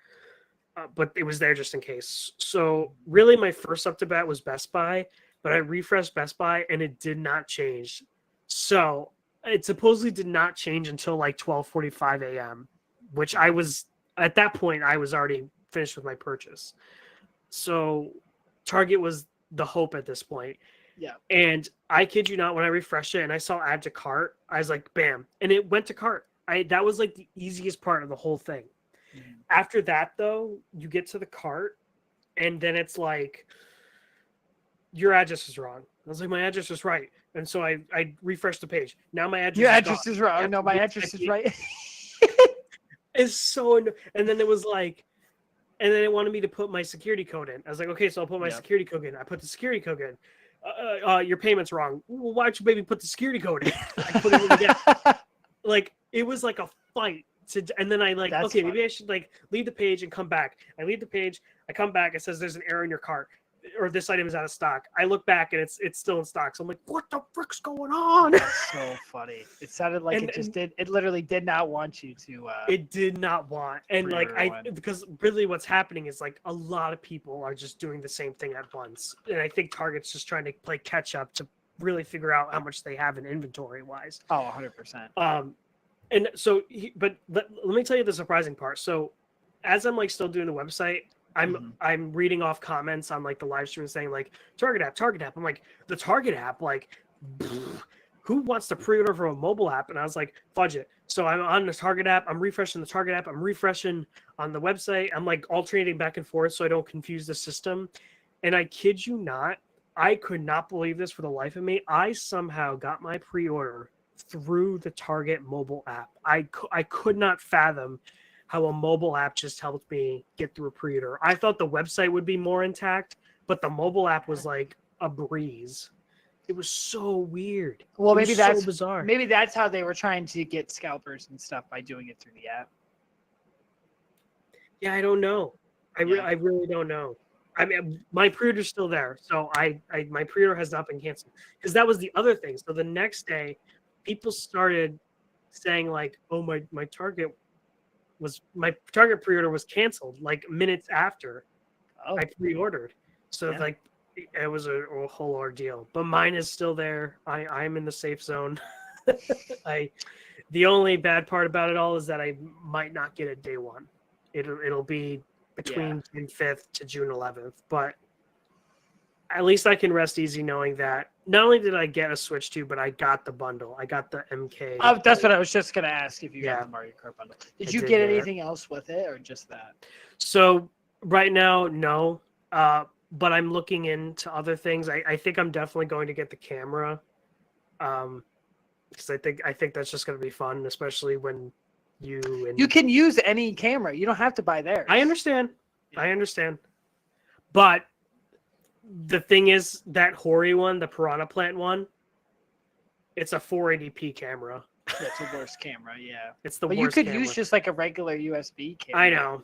[SPEAKER 1] but it was there just in case. So really, my first up to bat was Best Buy, but I refreshed Best Buy and it did not change. So it supposedly did not change until like 12:45 a.m., which I was at that point I was already finished with my purchase. So Target was the hope at this point.
[SPEAKER 2] Yeah.
[SPEAKER 1] And I kid you not, when I refreshed it and I saw add to cart, I was like, bam, and it went to cart. That was like the easiest part of the whole thing. Mm-hmm. After that, though, you get to the cart and then it's like, your address is wrong. I was like, my address is right. And so I refreshed the page. Now my address
[SPEAKER 2] Your
[SPEAKER 1] is
[SPEAKER 2] address
[SPEAKER 1] gone.
[SPEAKER 2] is wrong.
[SPEAKER 1] I have
[SPEAKER 2] No,
[SPEAKER 1] to
[SPEAKER 2] my
[SPEAKER 1] retype
[SPEAKER 2] address is
[SPEAKER 1] it.
[SPEAKER 2] right.
[SPEAKER 1] It's so and then it was like, and then it wanted me to put my security code in. I was like, okay, so I'll put my
[SPEAKER 2] Yep.
[SPEAKER 1] security code in. I put the security code in. Your payment's wrong. Well, why don't you maybe put the security code in? I put it in again. Like, it was like a fight. And then I like,
[SPEAKER 2] That's
[SPEAKER 1] okay,
[SPEAKER 2] funny.
[SPEAKER 1] maybe I should like leave the page and come back. I leave the page. I come back. It says there's an error in your cart, or this item is out of stock. I look back and it's still in stock. So I'm like, what the frick's going on?
[SPEAKER 2] That's so funny. It sounded like it literally did not want you to.
[SPEAKER 1] It did not want. And like,
[SPEAKER 2] pre-order one.
[SPEAKER 1] because really what's happening is like a lot of people are just doing the same thing at once. And I think Target's just trying to play catch up to really figure out how much they have in inventory wise.
[SPEAKER 2] Oh, 100%.
[SPEAKER 1] And so, but let me tell you the surprising part. So, as I'm like still doing the website, I'm reading off comments on like the live stream saying like Target app. I'm like, the Target app, like, who wants to pre-order from a mobile app? And I was like, fudge it. So I'm on the Target app. I'm refreshing the Target app. I'm refreshing on the website. I'm like alternating back and forth so I don't confuse the system. And I kid you not, I could not believe this for the life of me. I somehow got my pre-order through the Target mobile app. I could not fathom how a mobile app just helped me get through a pre-order. I thought the website would be more intact, but the mobile app was like a breeze. It was so weird.
[SPEAKER 2] Well,
[SPEAKER 1] maybe that's so bizarre.
[SPEAKER 2] Maybe that's how they were trying to get scalpers and stuff, by doing it through the app.
[SPEAKER 1] Yeah, I don't know. I really don't know. I mean, my pre-order's still there, so my pre-order has not been canceled, because that was the other thing. So the next day, people started saying like, "Oh, my Target pre-order was canceled like minutes after I pre-ordered." So like, it was a whole ordeal. But mine is still there. I'm in the safe zone. The only bad part about it all is that I might not get it day one. It'll be between June 5th to June 11th, but at least I can rest easy knowing that not only did I get a Switch 2, but I got the bundle. I got the MK.
[SPEAKER 2] Oh, that's what I was just going to ask, if you got the Mario Kart bundle. Did you get anything else with it, or just that?
[SPEAKER 1] So right now, no. But I'm looking into other things. I think I'm definitely going to get the camera. Because I think that's just going to be fun, especially when you
[SPEAKER 2] can use any camera. You don't have to buy theirs.
[SPEAKER 1] I understand. But the thing is, that Hori one, the Piranha Plant one, it's a 480p camera.
[SPEAKER 2] That's the worst camera, yeah.
[SPEAKER 1] It's the
[SPEAKER 2] worst. But you could use just like a regular USB camera.
[SPEAKER 1] I know.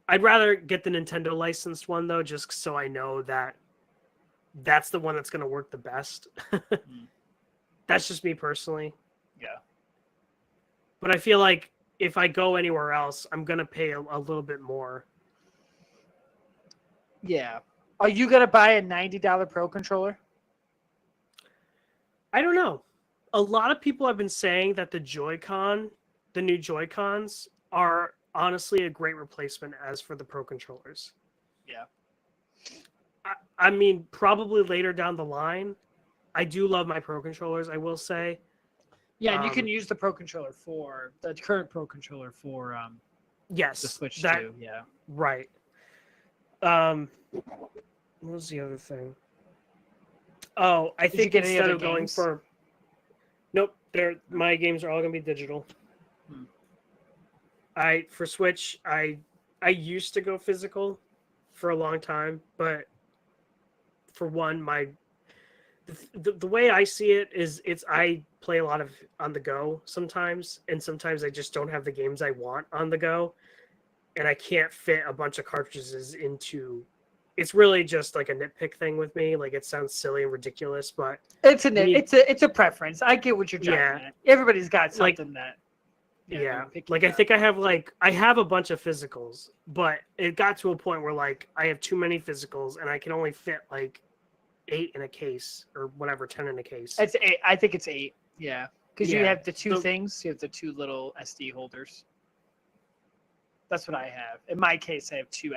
[SPEAKER 1] I'd rather get the Nintendo licensed one though, just so I know that that's the one that's going to work the best. That's just me personally.
[SPEAKER 2] Yeah.
[SPEAKER 1] But I feel like if I go anywhere else, I'm going to pay a little bit more.
[SPEAKER 2] Yeah. Are you going to buy a $90 Pro controller?
[SPEAKER 1] I don't know. A lot of people have been saying that the new Joy-Cons are honestly a great replacement as for the Pro controllers.
[SPEAKER 2] Yeah.
[SPEAKER 1] I mean, probably later down the line. I do love my Pro controllers, I will say.
[SPEAKER 2] Yeah, and you can use the Pro controller for the current Pro controller for
[SPEAKER 1] yes,
[SPEAKER 2] the Switch 2. Yeah.
[SPEAKER 1] Right. What was the other thing? Oh, I think instead of going for nope, my games are all gonna be digital. For Switch, I used to go physical for a long time, but for one, the way I see it is I play a lot of on the go sometimes, and sometimes I just don't have the games I want on the go, and I can't fit a bunch of cartridges into. It's really just like a nitpick thing with me. Like, it sounds silly and ridiculous, but
[SPEAKER 2] it's a preference. I get what you're driving at. Everybody's got something that.
[SPEAKER 1] Like I think I have a bunch of physicals, but it got to a point where like I have too many physicals and I can only fit like 8 in a case or whatever, 10 in a case.
[SPEAKER 2] It's 8. I think it's 8. Yeah, because you have the two things. You have the two little SD holders. That's what I have. In my case, I have two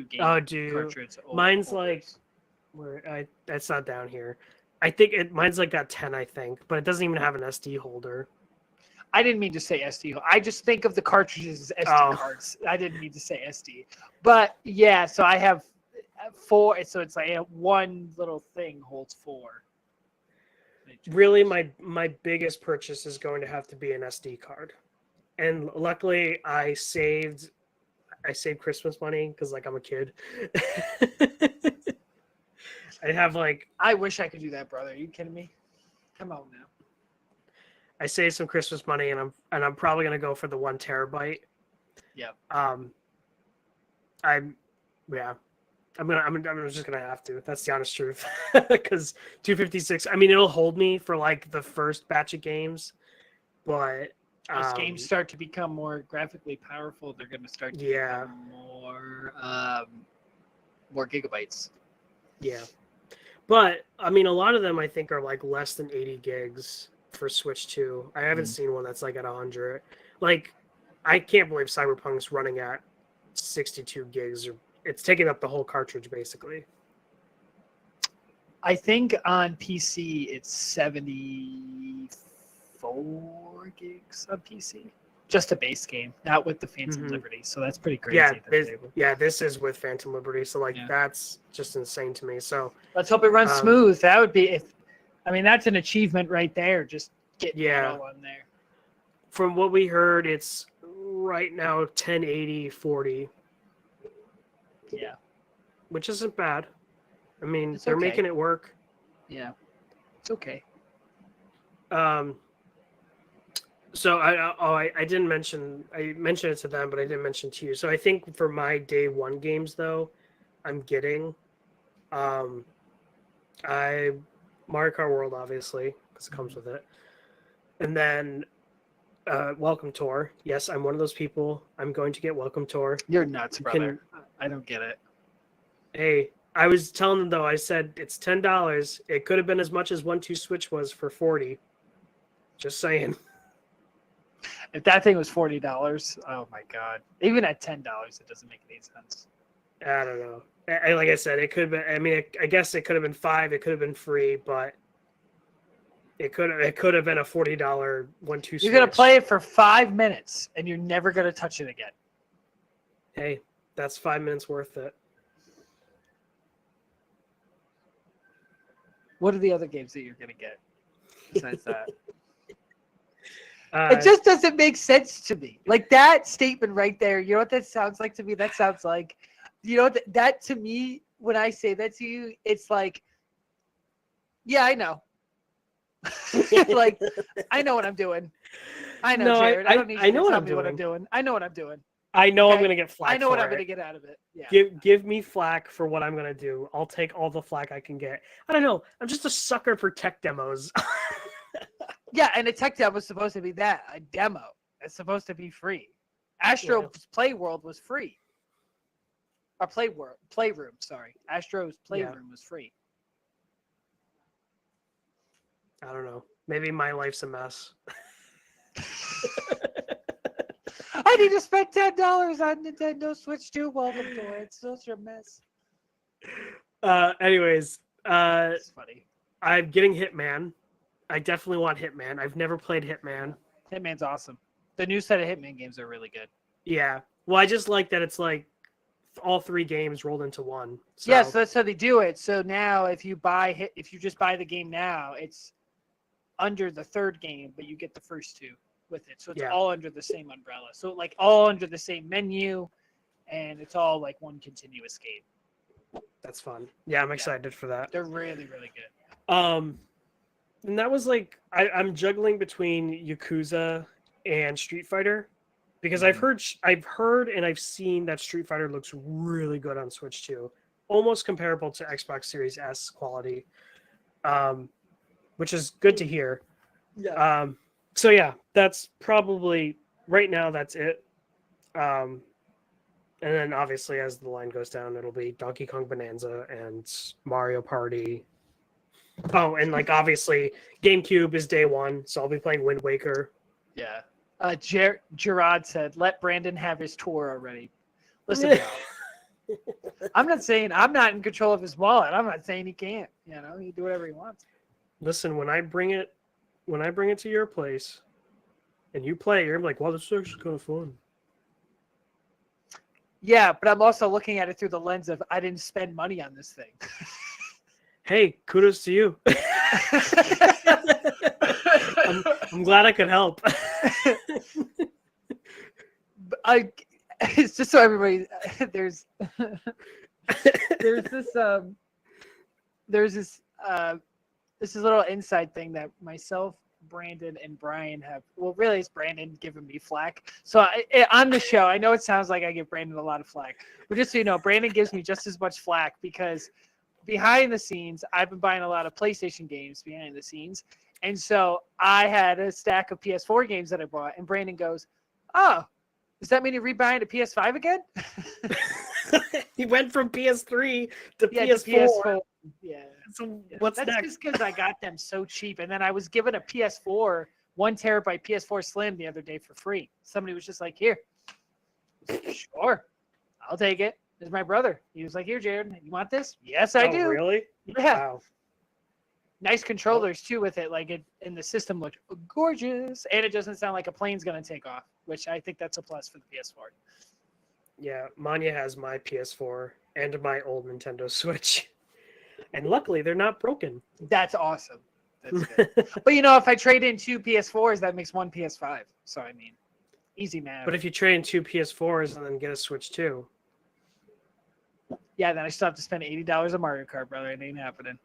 [SPEAKER 2] game cartridges.
[SPEAKER 1] Mine's holders. That's not down here. I think mine's like got 10. I think, but it doesn't even have an SD holder.
[SPEAKER 2] I didn't mean to say SD. I just think of the cartridges as SD cards. I didn't mean to say SD. But yeah, so I have 4. So it's like one little thing holds 4.
[SPEAKER 1] Really, my biggest purchase is going to have to be an SD card, and luckily I saved Christmas money because like I'm a kid. I have like
[SPEAKER 2] I wish I could do that, brother. Are you kidding me? Come on now.
[SPEAKER 1] I saved some Christmas money, and I'm probably gonna go for the 1 terabyte.
[SPEAKER 2] Yep.
[SPEAKER 1] I'm yeah. I'm just gonna have to. That's the honest truth. Because 256. I mean, it'll hold me for like the first batch of games, but
[SPEAKER 2] as games start to become more graphically powerful, they're going to start to become more gigabytes.
[SPEAKER 1] Yeah, but I mean, a lot of them I think are like less than 80 gigs for Switch 2. I haven't seen one that's like at 100. Like, I can't believe Cyberpunk's running at 62 gigs, or it's taking up the whole cartridge basically.
[SPEAKER 2] I think on PC it's 74 gigs on PC. Just a base game, not with the Phantom Liberty. So that's pretty crazy.
[SPEAKER 1] This is with Phantom Liberty. So like that's just insane to me. So
[SPEAKER 2] let's hope it runs smooth. That would be that's an achievement right there. Just getting it all on there.
[SPEAKER 1] From what we heard, it's right now 1080 40.
[SPEAKER 2] Yeah.
[SPEAKER 1] Which isn't bad. I mean, they're making it work.
[SPEAKER 2] Yeah. It's okay.
[SPEAKER 1] So I didn't mention, I mentioned it to them, but I didn't mention to you. So I think for my day 1 games though, I'm getting Mario Kart World, obviously, because it comes with it. And then Welcome Tour. Yes, I'm one of those people. I'm going to get Welcome Tour.
[SPEAKER 2] You're nuts, brother. I don't get it.
[SPEAKER 1] Hey, I was telling them though, I said it's $10. It could have been as much as 1-2 Switch was for 40. Just saying.
[SPEAKER 2] If that thing was $40, oh my god! Even at $10, it doesn't make any sense.
[SPEAKER 1] I don't know. Like I said, it could have been. I mean, I guess it could have been $5. It could have been free, but it could have been a $40 1-2 Switch.
[SPEAKER 2] You're gonna play it for 5 minutes, and you're never gonna touch it again.
[SPEAKER 1] Hey, that's 5 minutes worth it.
[SPEAKER 2] What are the other games that you're gonna get besides that?
[SPEAKER 1] It
[SPEAKER 2] just doesn't make sense to me. Like that statement right there. You know what that sounds like to me? That sounds like, that to me, when I say that to you, it's like, yeah, I know. Like, I know what I'm doing. I know, Jared. I don't need you to tell me what I'm doing. I know what I'm doing.
[SPEAKER 1] I know I'm going to get flack.
[SPEAKER 2] I know what I'm going to get out of it. Yeah.
[SPEAKER 1] Give me flack for what I'm going to do. I'll take all the flack I can get. I don't know. I'm just a sucker for tech demos.
[SPEAKER 2] Yeah, and a tech demo was supposed to be a demo. It's supposed to be free. Astro's Playworld was free. Or Playroom, sorry. Astro's Playroom was free.
[SPEAKER 1] I don't know. Maybe my life's a mess.
[SPEAKER 2] I need to spend $10 on Nintendo Switch 2. Welcome to it. It's such a mess.
[SPEAKER 1] Anyways,
[SPEAKER 2] it's funny.
[SPEAKER 1] I'm getting Hitman. I definitely want Hitman. I've never played Hitman.
[SPEAKER 2] Hitman's awesome. The new set of Hitman games are really good.
[SPEAKER 1] Yeah. Well, I just like that it's like all 3 games rolled into one. So.
[SPEAKER 2] Yeah, so that's how they do it. So now if you just buy the game now, it's under the 3rd game, but you get the first 2 with it. So it's all under the same umbrella. So like all under the same menu, and it's all like one continuous game.
[SPEAKER 1] That's fun. Yeah, I'm excited for that.
[SPEAKER 2] They're really, really good.
[SPEAKER 1] And that was like I'm juggling between Yakuza and Street Fighter because I've heard and I've seen that Street Fighter looks really good on Switch too, almost comparable to Xbox Series S quality, which is good to hear.
[SPEAKER 2] Yeah.
[SPEAKER 1] So yeah, that's probably right now. That's it. And then obviously as the line goes down, it'll be Donkey Kong Bonanza and Mario Party. Oh, and like obviously GameCube is day 1, so I'll be playing Wind Waker.
[SPEAKER 2] Yeah. Gerard said, "Let Brandon have his tour already." Listen, I'm not saying I'm not in control of his wallet. I'm not saying he can't. He can do whatever he wants.
[SPEAKER 1] Listen, when I bring it to your place, and you play, you're like, "Wow, this is actually kind of fun."
[SPEAKER 2] Yeah, but I'm also looking at it through the lens of I didn't spend money on this thing.
[SPEAKER 1] Hey, kudos to you. I'm glad I could help.
[SPEAKER 2] It's just so everybody there's there's this there's this is a little inside thing that myself, Brandon, and Brian have. Well, really, it's Brandon giving me flack. So on the show, I know it sounds like I give Brandon a lot of flack, but just so you know, Brandon gives me just as much flack because behind the scenes, I've been buying a lot of PlayStation games behind the scenes, and so I had a stack of PS4 games that I bought, and Brandon goes, "Oh, does that mean you're rebuying a PS5 again?"
[SPEAKER 1] He went from PS3 to
[SPEAKER 2] Yeah,
[SPEAKER 1] PS4.
[SPEAKER 2] to PS4. Yeah.
[SPEAKER 1] So
[SPEAKER 2] Yeah,
[SPEAKER 1] what's
[SPEAKER 2] that's
[SPEAKER 1] next?
[SPEAKER 2] just because I got them so cheap. And then I was given a PS4, 1 terabyte PS4 Slim the other day for free. Somebody was just like, here, sure, I'll take it. This is my brother. He was like, here, Jared, you want this? Yes, I do.
[SPEAKER 1] Really?
[SPEAKER 2] Yeah.
[SPEAKER 1] Wow.
[SPEAKER 2] Nice controllers too with it. Like it, and the system looked gorgeous. And it doesn't sound like a plane's going to take off, which I think that's a plus for the PS4.
[SPEAKER 1] Yeah, Manya has my PS4 and my old Nintendo Switch. And luckily, they're not broken.
[SPEAKER 2] That's awesome. That's good. But you know, if I trade in 2 PS4s, that makes 1 PS5. So I mean, easy math.
[SPEAKER 1] But if you trade in 2 PS4s and then get a Switch too.
[SPEAKER 2] Yeah, then I still have to spend $80 on Mario Kart, brother. It ain't happening.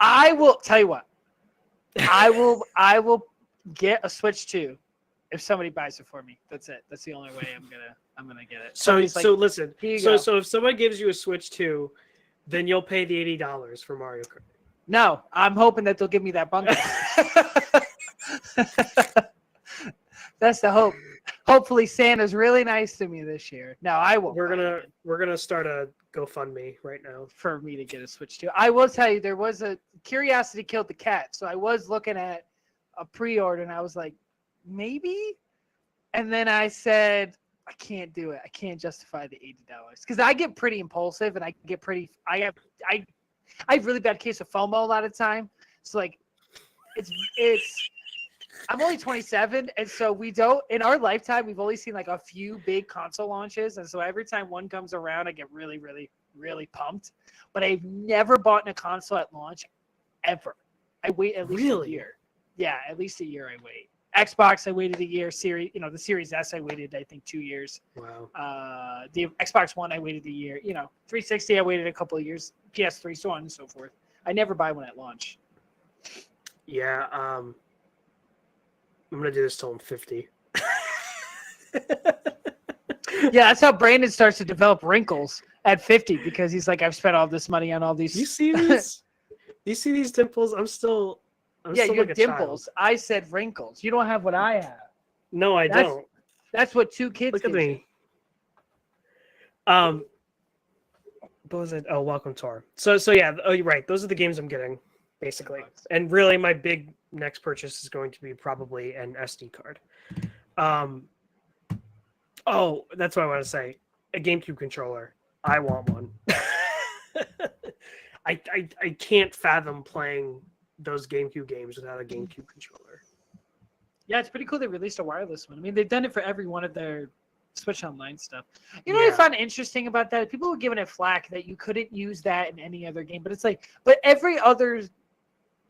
[SPEAKER 2] I will tell you what. I will get a Switch 2 if somebody buys it for me. That's it. That's the only way I'm gonna get it.
[SPEAKER 1] So
[SPEAKER 2] Somebody's
[SPEAKER 1] so
[SPEAKER 2] like,
[SPEAKER 1] listen.
[SPEAKER 2] "Here you go."
[SPEAKER 1] So if someone gives you a Switch 2, then you'll pay the $80 for Mario Kart.
[SPEAKER 2] No, I'm hoping that they'll give me that bundle. That's the hope. Hopefully Santa's really nice to me this year. No, I won't.
[SPEAKER 1] We're gonna start a GoFundMe right now
[SPEAKER 2] for me to get a Switch 2. I will tell you, there was a curiosity killed the cat. So I was looking at a pre-order and I was like, maybe? And then I said, I can't do it. I can't justify the $80 because I get pretty impulsive and I have really bad case of FOMO a lot of time. So like, it's. I'm only 27, and so we don't. In our lifetime, we've only seen like a few big console launches, and so every time one comes around, I get really, really, really pumped. But I've never bought a console at launch, ever. I wait at least a year. Yeah, at least a year. I wait. Xbox, I waited a year. The Series S, I waited I think 2 years.
[SPEAKER 1] Wow.
[SPEAKER 2] The Xbox One, I waited a year. 360, I waited a couple of years. PS3, so on and so forth. I never buy one at launch.
[SPEAKER 1] Yeah. I'm gonna do this till I'm 50.
[SPEAKER 2] Yeah, that's how Brandon starts to develop wrinkles at 50 because he's like, I've spent all this money on all these.
[SPEAKER 1] You see these? You see these dimples? I'm still
[SPEAKER 2] you
[SPEAKER 1] like
[SPEAKER 2] have
[SPEAKER 1] a
[SPEAKER 2] dimples.
[SPEAKER 1] child.
[SPEAKER 2] I said wrinkles. You don't have what I have.
[SPEAKER 1] No, I don't.
[SPEAKER 2] That's what 2 kids.
[SPEAKER 1] Look at me. What was it? Oh, Welcome Tour. So yeah. Oh, you're right. Those are the games I'm getting, basically. And really, my big next purchase is going to be probably an SD card. Oh, that's what I want to say. A GameCube controller. I want one. I can't fathom playing those GameCube games without a GameCube controller.
[SPEAKER 2] Yeah, it's pretty cool they released a wireless one. I mean, they've done it for every one of their Switch Online stuff. What I found interesting about that? People were giving it flack that you couldn't use that in any other game. But it's like, but every other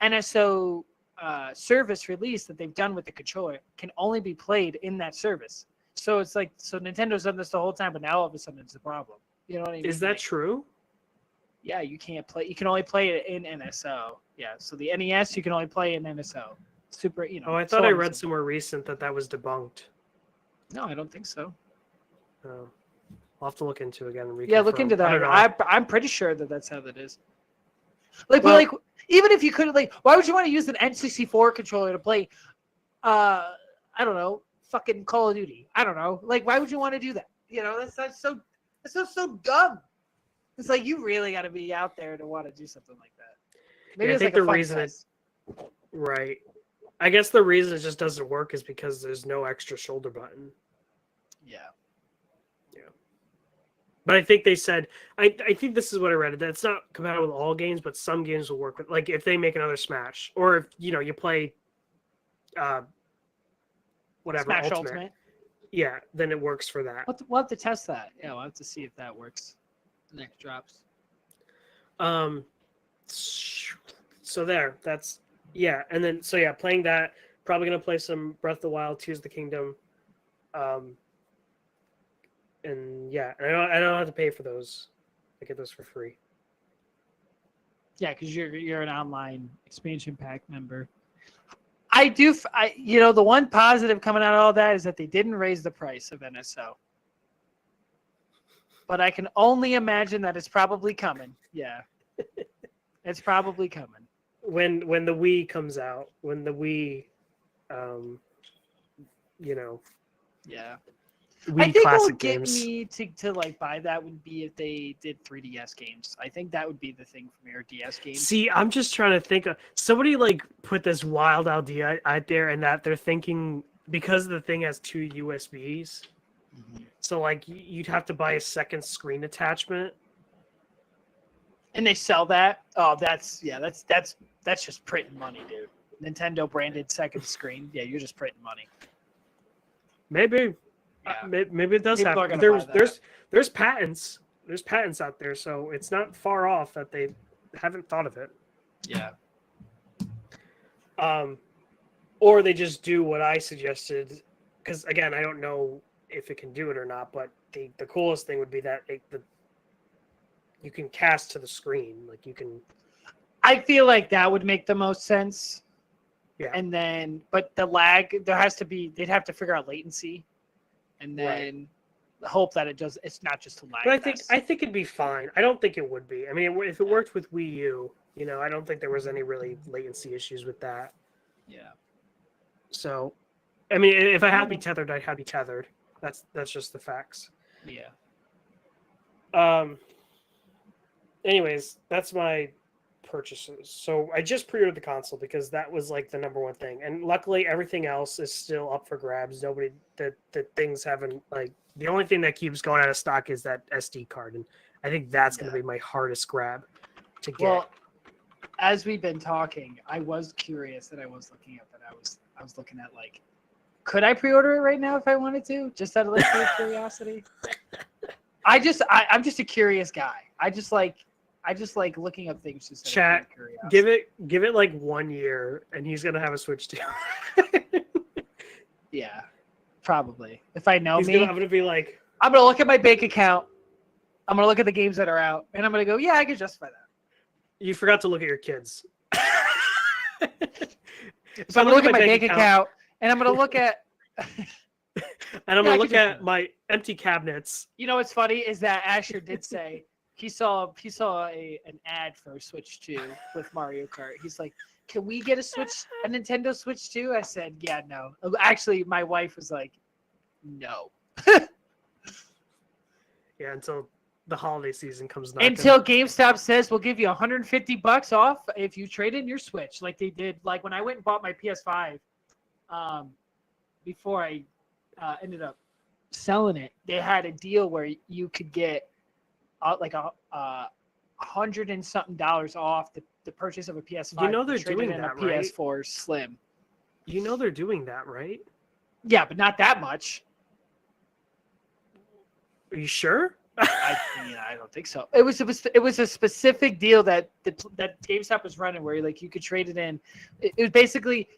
[SPEAKER 2] NSO service release that they've done with the controller can only be played in that service. So it's like, so Nintendo's done this the whole time, but now all of a sudden it's a problem. You know what I mean?
[SPEAKER 1] Is that true?
[SPEAKER 2] Yeah, you can't play. You can only play it in NSO. Yeah, so the NES you can only play in NSO. Super,
[SPEAKER 1] Oh, I thought I read somewhere recent that was debunked.
[SPEAKER 2] No, I don't think so.
[SPEAKER 1] Oh, I'll have to look into it again. And
[SPEAKER 2] yeah, look into that.
[SPEAKER 1] I don't know.
[SPEAKER 2] I'm pretty sure that's how that is. Like, well, but like, even if you couldn't, like, why would you want to use an N64 controller to play? I don't know, fucking Call of Duty. I don't know. Like, why would you want to do that? That's so dumb. It's like you really got to be out there to want to do something like that. Maybe
[SPEAKER 1] I think the reason right. I guess the reason it just doesn't work is because there's no extra shoulder button.
[SPEAKER 2] Yeah.
[SPEAKER 1] But I think they said, I think this is what I read, that it's not compatible with all games, but some games will work with, like if they make another Smash, or if you play whatever
[SPEAKER 2] Smash Ultimate.
[SPEAKER 1] yeah, then it works for that.
[SPEAKER 2] We'll have to test that. Yeah, we'll have to see if that works. The next drops.
[SPEAKER 1] So there, that's yeah, and then so yeah, playing that. Probably gonna play some Breath of the Wild, Tears of the Kingdom, and yeah, I don't have to pay for those. I get those for free.
[SPEAKER 2] Yeah, because you're an online expansion pack member. The one positive coming out of all that is that they didn't raise the price of NSO. But I can only imagine that it's probably coming. Yeah. It's probably coming.
[SPEAKER 1] When the Wii comes out, when the Wii,
[SPEAKER 2] Yeah.
[SPEAKER 1] Wii
[SPEAKER 2] I think what
[SPEAKER 1] classic
[SPEAKER 2] would get
[SPEAKER 1] games.
[SPEAKER 2] me to like buy that would be if they did 3DS games. I think that would be the thing for me, or DS games.
[SPEAKER 1] See, I'm just trying to think of somebody like put this wild idea out there, and that they're thinking because the thing has 2 USBs, so like you'd have to buy a second screen attachment.
[SPEAKER 2] And they sell that. Oh, that's just printing money, dude. Nintendo branded second screen. Yeah, you're just printing money.
[SPEAKER 1] Maybe,
[SPEAKER 2] Yeah.
[SPEAKER 1] maybe it does
[SPEAKER 2] People are
[SPEAKER 1] happen.
[SPEAKER 2] gonna buy that.
[SPEAKER 1] There's patents. There's patents out there, so it's not far off that they haven't thought of it.
[SPEAKER 2] Yeah.
[SPEAKER 1] Or they just do what I suggested, because again, I don't know if it can do it or not. But the coolest thing would be that you can cast to the screen, like you can.
[SPEAKER 2] I feel like that would make the most sense.
[SPEAKER 1] Yeah.
[SPEAKER 2] And then, but the lag, they'd have to figure out latency, and then hope that it's not just a lag.
[SPEAKER 1] But I think it'd be fine. I don't think it would be. I mean, if it worked with Wii U, I don't think there was any really latency issues with that.
[SPEAKER 2] Yeah.
[SPEAKER 1] So, I mean, if I had to be tethered, I'd have to be tethered. That's just the facts.
[SPEAKER 2] Yeah.
[SPEAKER 1] Anyways, that's my purchases. So I just pre-ordered the console because that was like the number one thing, and luckily everything else is still up for grabs. The things haven't, like, the only thing that keeps going out of stock is that SD card, and I think that's going to be my hardest grab to get.
[SPEAKER 2] Well, as we've been talking, I was curious that I was looking at that. I was looking at, like, could I pre-order it right now if I wanted to, just out of like pure curiosity? I'm just a curious guy. I just like looking up things just out of curiosity.
[SPEAKER 1] Give it like 1 year, and he's gonna have a Switch too.
[SPEAKER 2] Yeah, probably. If I know
[SPEAKER 1] I'm gonna be like,
[SPEAKER 2] I'm gonna look at my bank account. I'm gonna look at the games that are out, and I'm gonna go, yeah, I can justify that.
[SPEAKER 1] You forgot to look at your kids.
[SPEAKER 2] So I'm gonna look at my bank account, and I'm gonna look at.
[SPEAKER 1] And I'm gonna look at my empty cabinets.
[SPEAKER 2] You know what's funny is that Asher did say he saw an ad for Switch 2 with Mario Kart. He's like, "Can we get a Nintendo Switch 2?" I said, "Yeah, no." Actually, my wife was like, "No."
[SPEAKER 1] Yeah, until the holiday season comes.
[SPEAKER 2] Until GameStop says we'll give you $150 off if you trade in your Switch, like they did. Like when I went and bought my PS5, before I ended up selling it, they had a deal where you could get like $100 and something off the purchase of a PS5.
[SPEAKER 1] You know they're doing that, right?
[SPEAKER 2] PS4 Slim.
[SPEAKER 1] You know they're doing that, right?
[SPEAKER 2] Yeah, but not that much.
[SPEAKER 1] Are you sure?
[SPEAKER 2] I don't think so. It was a specific deal that GameStop was running where like you could trade it in. It was basically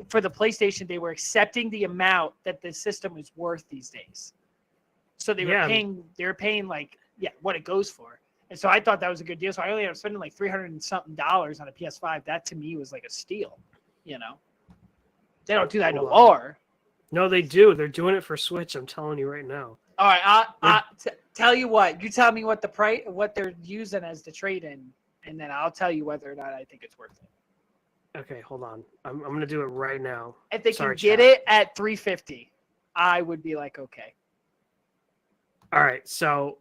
[SPEAKER 2] for the PlayStation, they were accepting the amount that the system is worth these days. So they were paying like what it goes for. And so I thought that was a good deal. So I only ended up spending like $300 and something on a PS5. That to me was like a steal. They don't do that no more.
[SPEAKER 1] No, they do. They're doing it for Switch. I'm telling you right now.
[SPEAKER 2] All right, tell you what. You tell me what the price, what they're using as the trade-in, and then I'll tell you whether or not I think it's worth it.
[SPEAKER 1] Okay, hold on. I'm gonna do it right now.
[SPEAKER 2] If they can get it at $350, I would be like, okay.
[SPEAKER 1] All right, so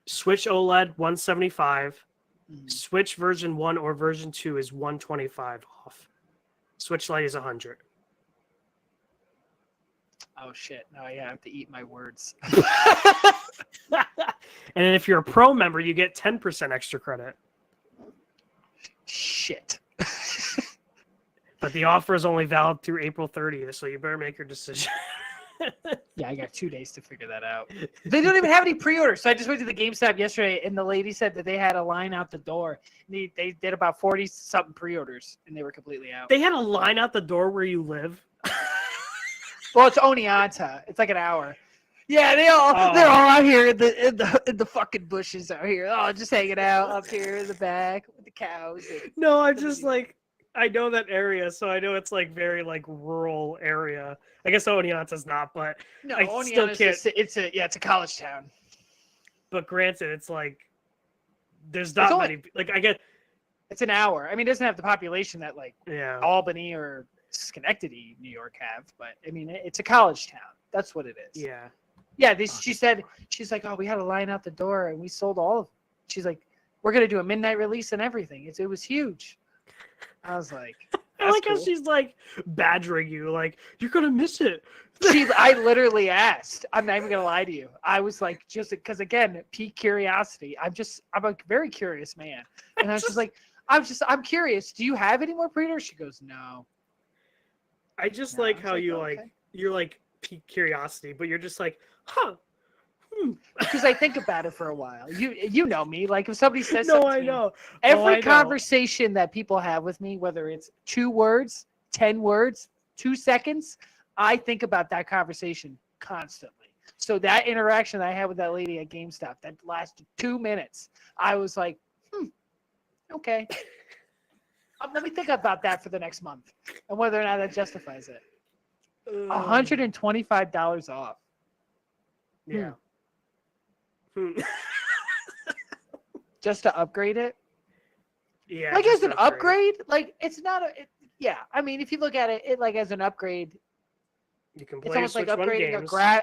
[SPEAKER 1] Switch OLED 175, Switch version 1 or version 2 is 125 off. Switch Lite is 100.
[SPEAKER 2] Oh shit! Now I have to eat my words.
[SPEAKER 1] And if you're a pro member, you get 10% extra credit.
[SPEAKER 2] Shit.
[SPEAKER 1] But the offer is only valid through April 30th, so you better make your decision.
[SPEAKER 2] Yeah, I got 2 days to figure that out. They don't even have any pre-orders. So I just went to the GameStop yesterday, and the lady said that they had a line out the door. They did about 40-something pre-orders, and they were completely out.
[SPEAKER 1] They had a line out the door where you live.
[SPEAKER 2] Well, it's Oneonta. It's like an hour. Yeah, they're all out here in the fucking bushes out here. Oh, just hanging out up here in the back with the cows.
[SPEAKER 1] No, I'm just like, I know that area, so I know it's like very like rural area. I guess Oneonta's not, but
[SPEAKER 2] No,
[SPEAKER 1] I still can't.
[SPEAKER 2] it's a college town.
[SPEAKER 1] But granted, it's like there's not many. Like I get,
[SPEAKER 2] it's an hour. I mean, it doesn't have the population that like
[SPEAKER 1] yeah,
[SPEAKER 2] Albany or Schenectady, New York have, but I mean, it's a college town. That's what it is.
[SPEAKER 1] yeah.
[SPEAKER 2] Yeah, she said, she's like, oh, we had a line out the door and we sold all of them. She's like, we're going to do a midnight release and everything. It was huge. I was like,
[SPEAKER 1] I like how she's like badgering you, like, you're going to miss it.
[SPEAKER 2] I literally asked. I'm not even going to lie to you. I was like, just because, again, peak curiosity. I'm a very curious man. And I was just like, I'm curious. Do you have any more pre-orders? She goes, no.
[SPEAKER 1] I just like how you okay. You're like peak curiosity, but you're just like, huh.
[SPEAKER 2] Because I think about it for a while. You know me. Like if somebody says
[SPEAKER 1] no,
[SPEAKER 2] something
[SPEAKER 1] I
[SPEAKER 2] to
[SPEAKER 1] know.
[SPEAKER 2] Me, every conversation that people have with me, whether it's 2 words, 10 words, 2 seconds, I think about that conversation constantly. So that interaction that I had with that lady at GameStop that lasted 2 minutes, I was like, okay. Let me think about that for the next month and whether or not that justifies it. $125 off.
[SPEAKER 1] Yeah.
[SPEAKER 2] Just to upgrade it?
[SPEAKER 1] Yeah.
[SPEAKER 2] Like as an upgrade? Like it's not yeah. I mean, if you look at it like as an upgrade,
[SPEAKER 1] you can play
[SPEAKER 2] it's almost like upgrading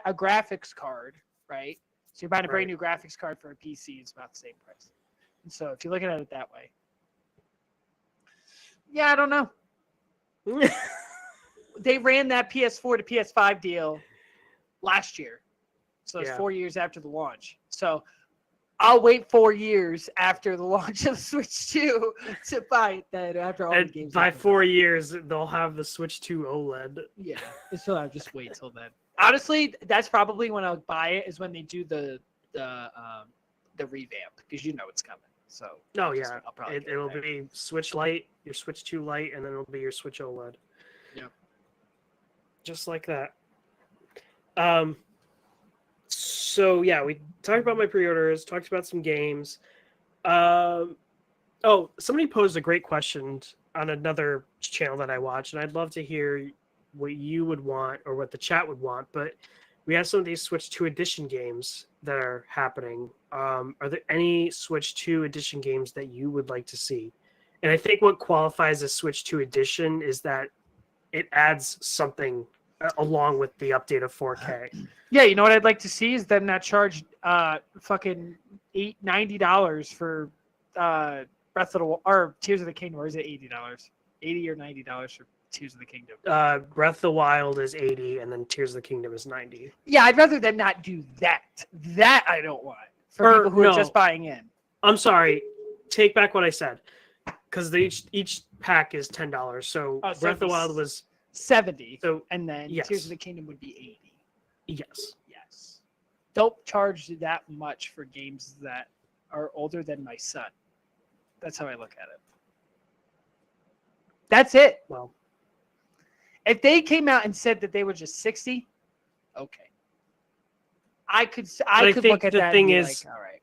[SPEAKER 2] a graphics card, right? So you're buying a brand new graphics card for a PC, it's about the same price. And so if you're looking at it that way. Yeah, I don't know. They ran that PS4 to PS5 deal last year. So it's 4 years after the launch. So I'll wait 4 years after the launch of Switch 2 to buy it then after all the games.
[SPEAKER 1] By 4 years, they'll have the Switch 2 OLED.
[SPEAKER 2] Yeah. So I'll just wait till then. Honestly, that's probably when I'll buy it is when they do the revamp because you know it's coming. So
[SPEAKER 1] it'll be Switch Lite, your Switch 2 Lite, and then it'll be your Switch OLED.
[SPEAKER 2] Yeah.
[SPEAKER 1] Just like that. So yeah, we talked about my pre-orders, talked about some games. Somebody posed a great question on another channel that I watch, and I'd love to hear what you would want or what the chat would want. But we have some of these Switch 2 Edition games that are happening. Are there any Switch 2 Edition games that you would like to see? And I think what qualifies as Switch 2 Edition is that it adds something along with the update of 4K.
[SPEAKER 2] Yeah, you know what I'd like to see is them not charge fucking $90 for Breath of the or Tears of the Kingdom, or is it $80? $80 or $90 for Tears of the Kingdom?
[SPEAKER 1] Breath of the Wild is 80, and then Tears of the Kingdom is 90.
[SPEAKER 2] Yeah, I'd rather them not do that. That I don't want for people who are just buying in.
[SPEAKER 1] I'm sorry, take back what I said, because each pack is $10. So Breath of the Wild was
[SPEAKER 2] 70.
[SPEAKER 1] So
[SPEAKER 2] and then Tears of the Kingdom would be 80. Yes. Don't charge that much for games that are older than my son. That's how I look at it. That's it.
[SPEAKER 1] Well,
[SPEAKER 2] if they came out and said that they were just 60, okay. I could look at that. The thing is, like, all right.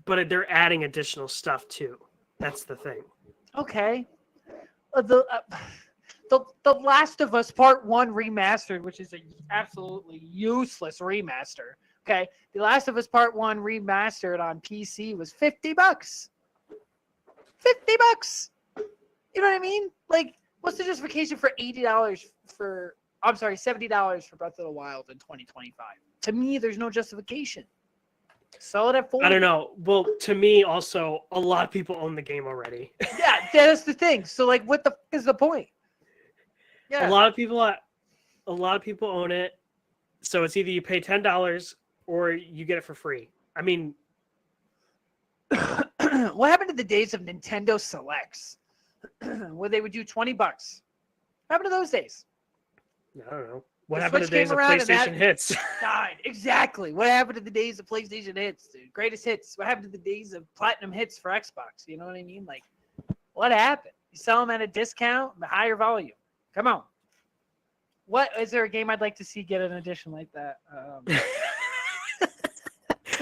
[SPEAKER 1] But they're adding additional stuff too. That's the thing.
[SPEAKER 2] Okay. The Last of Us Part 1 remastered, which is an absolutely useless remaster. Okay. The Last of Us Part 1 remastered on PC was $50. $50. You know what I mean? Like, what's the justification for $70 for Breath of the Wild in 2025? To me, there's no justification. Sell it at $40.
[SPEAKER 1] I don't know. Well, to me, also, a lot of people own the game already.
[SPEAKER 2] Yeah, that's the thing. So, like, what the f is the point? Yeah.
[SPEAKER 1] A lot of people own it. So it's either you pay $10 or you get it for free. I mean,
[SPEAKER 2] what happened to the days of Nintendo Selects? where they would do $20. What happened to those days?
[SPEAKER 1] I don't know. What
[SPEAKER 2] The
[SPEAKER 1] happened to
[SPEAKER 2] Switch
[SPEAKER 1] the days
[SPEAKER 2] came
[SPEAKER 1] of
[SPEAKER 2] around and
[SPEAKER 1] PlayStation
[SPEAKER 2] that-
[SPEAKER 1] hits?
[SPEAKER 2] Died. Exactly. What happened to the days of PlayStation hits, dude? Greatest hits. What happened to the days of platinum hits for Xbox? You know what I mean? Like, what happened? You sell them at a discount, higher volume. Come on. What is there a game I'd like to see get an edition like that?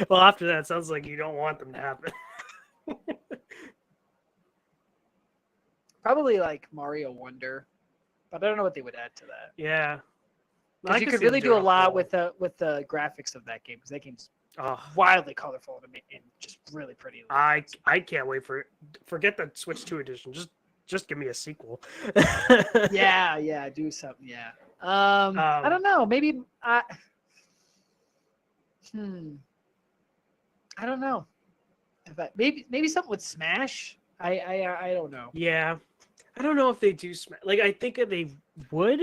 [SPEAKER 1] Well, after that, it sounds like you don't want them to happen.
[SPEAKER 2] Probably like Mario Wonder, but I don't know what they would add to that.
[SPEAKER 1] Yeah.
[SPEAKER 2] Because you
[SPEAKER 1] could
[SPEAKER 2] could
[SPEAKER 1] see them
[SPEAKER 2] really do
[SPEAKER 1] doing
[SPEAKER 2] a lot
[SPEAKER 1] whole-
[SPEAKER 2] with the graphics of that game, because that game's
[SPEAKER 1] Oh,
[SPEAKER 2] wildly colorful and just really pretty.
[SPEAKER 1] I can't wait for it. Forget the Switch 2 edition. Just give me a sequel.
[SPEAKER 2] Yeah, do something. Yeah. I don't know. Maybe I don't know. Maybe something with Smash. I don't know.
[SPEAKER 1] Yeah. I don't know if they do like I think they would,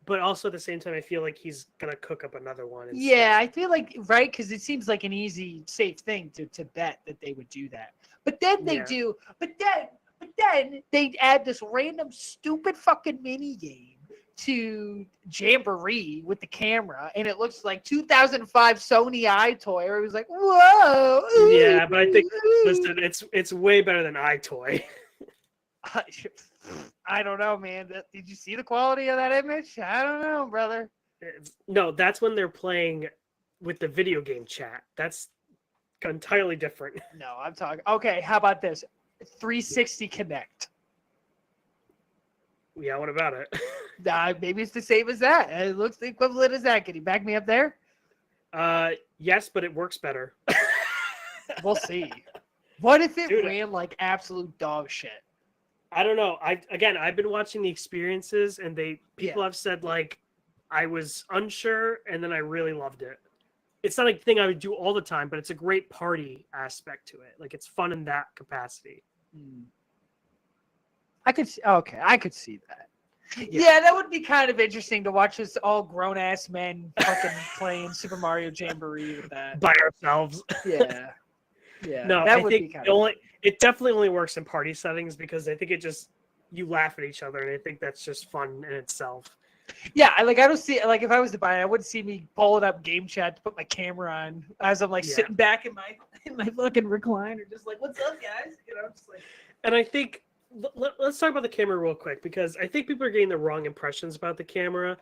[SPEAKER 1] but also at the same time I feel like he's gonna cook up another one.
[SPEAKER 2] Yeah, I feel like right, because it seems like an easy, safe thing to bet that they would do that. But then they
[SPEAKER 1] Yeah.
[SPEAKER 2] do. But then they add this random stupid fucking mini game to Jamboree with the camera, and it looks like 2005 Sony iToy. Where it was like, whoa.
[SPEAKER 1] Yeah, but I think listen, it's way better than iToy.
[SPEAKER 2] I don't know, man. Did you see the quality of that image? I don't know, brother.
[SPEAKER 1] No, that's when they're playing with the video game chat. That's entirely different.
[SPEAKER 2] No, I'm talking. Okay, how about this? 360 Connect.
[SPEAKER 1] Yeah, what about it?
[SPEAKER 2] Maybe it's the same as that. It looks the equivalent as that. Can you back me up there?
[SPEAKER 1] Yes, but it works better.
[SPEAKER 2] We'll see. What if it
[SPEAKER 1] Dude,
[SPEAKER 2] ran like absolute dog shit?
[SPEAKER 1] I don't know. I've been watching the experiences, and people have said like I was unsure, and then I really loved it. It's not a thing I would do all the time, but it's a great party aspect to it. Like it's fun in that capacity.
[SPEAKER 2] I could see that. Yeah, that would be kind of interesting to watch us all grown ass men fucking playing Super Mario Jamboree with that.
[SPEAKER 1] By ourselves.
[SPEAKER 2] Yeah. Yeah.
[SPEAKER 1] No,
[SPEAKER 2] that
[SPEAKER 1] I
[SPEAKER 2] would
[SPEAKER 1] think
[SPEAKER 2] be kind of
[SPEAKER 1] it definitely only works in party settings because I think you laugh at each other, and I think that's just fun in itself.
[SPEAKER 2] Yeah, I don't see like if I was to buy it, I wouldn't see me pulling up game chat to put my camera on as I'm like sitting back in my fucking recliner, just like, what's up, guys? You know, just like.
[SPEAKER 1] And I think let's talk about the camera real quick, because I think people are getting the wrong impressions about the camera,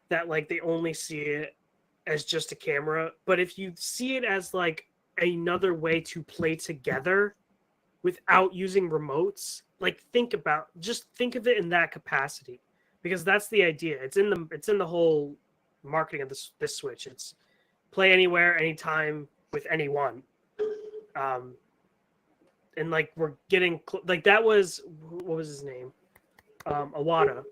[SPEAKER 1] that like they only see it as just a camera. But if you see it as like another way to play together without using remotes, like think of it in that capacity, because that's the idea. It's in the whole marketing of this Switch. It's play anywhere, anytime, with anyone. And like we're getting like that was what was his name? Awada.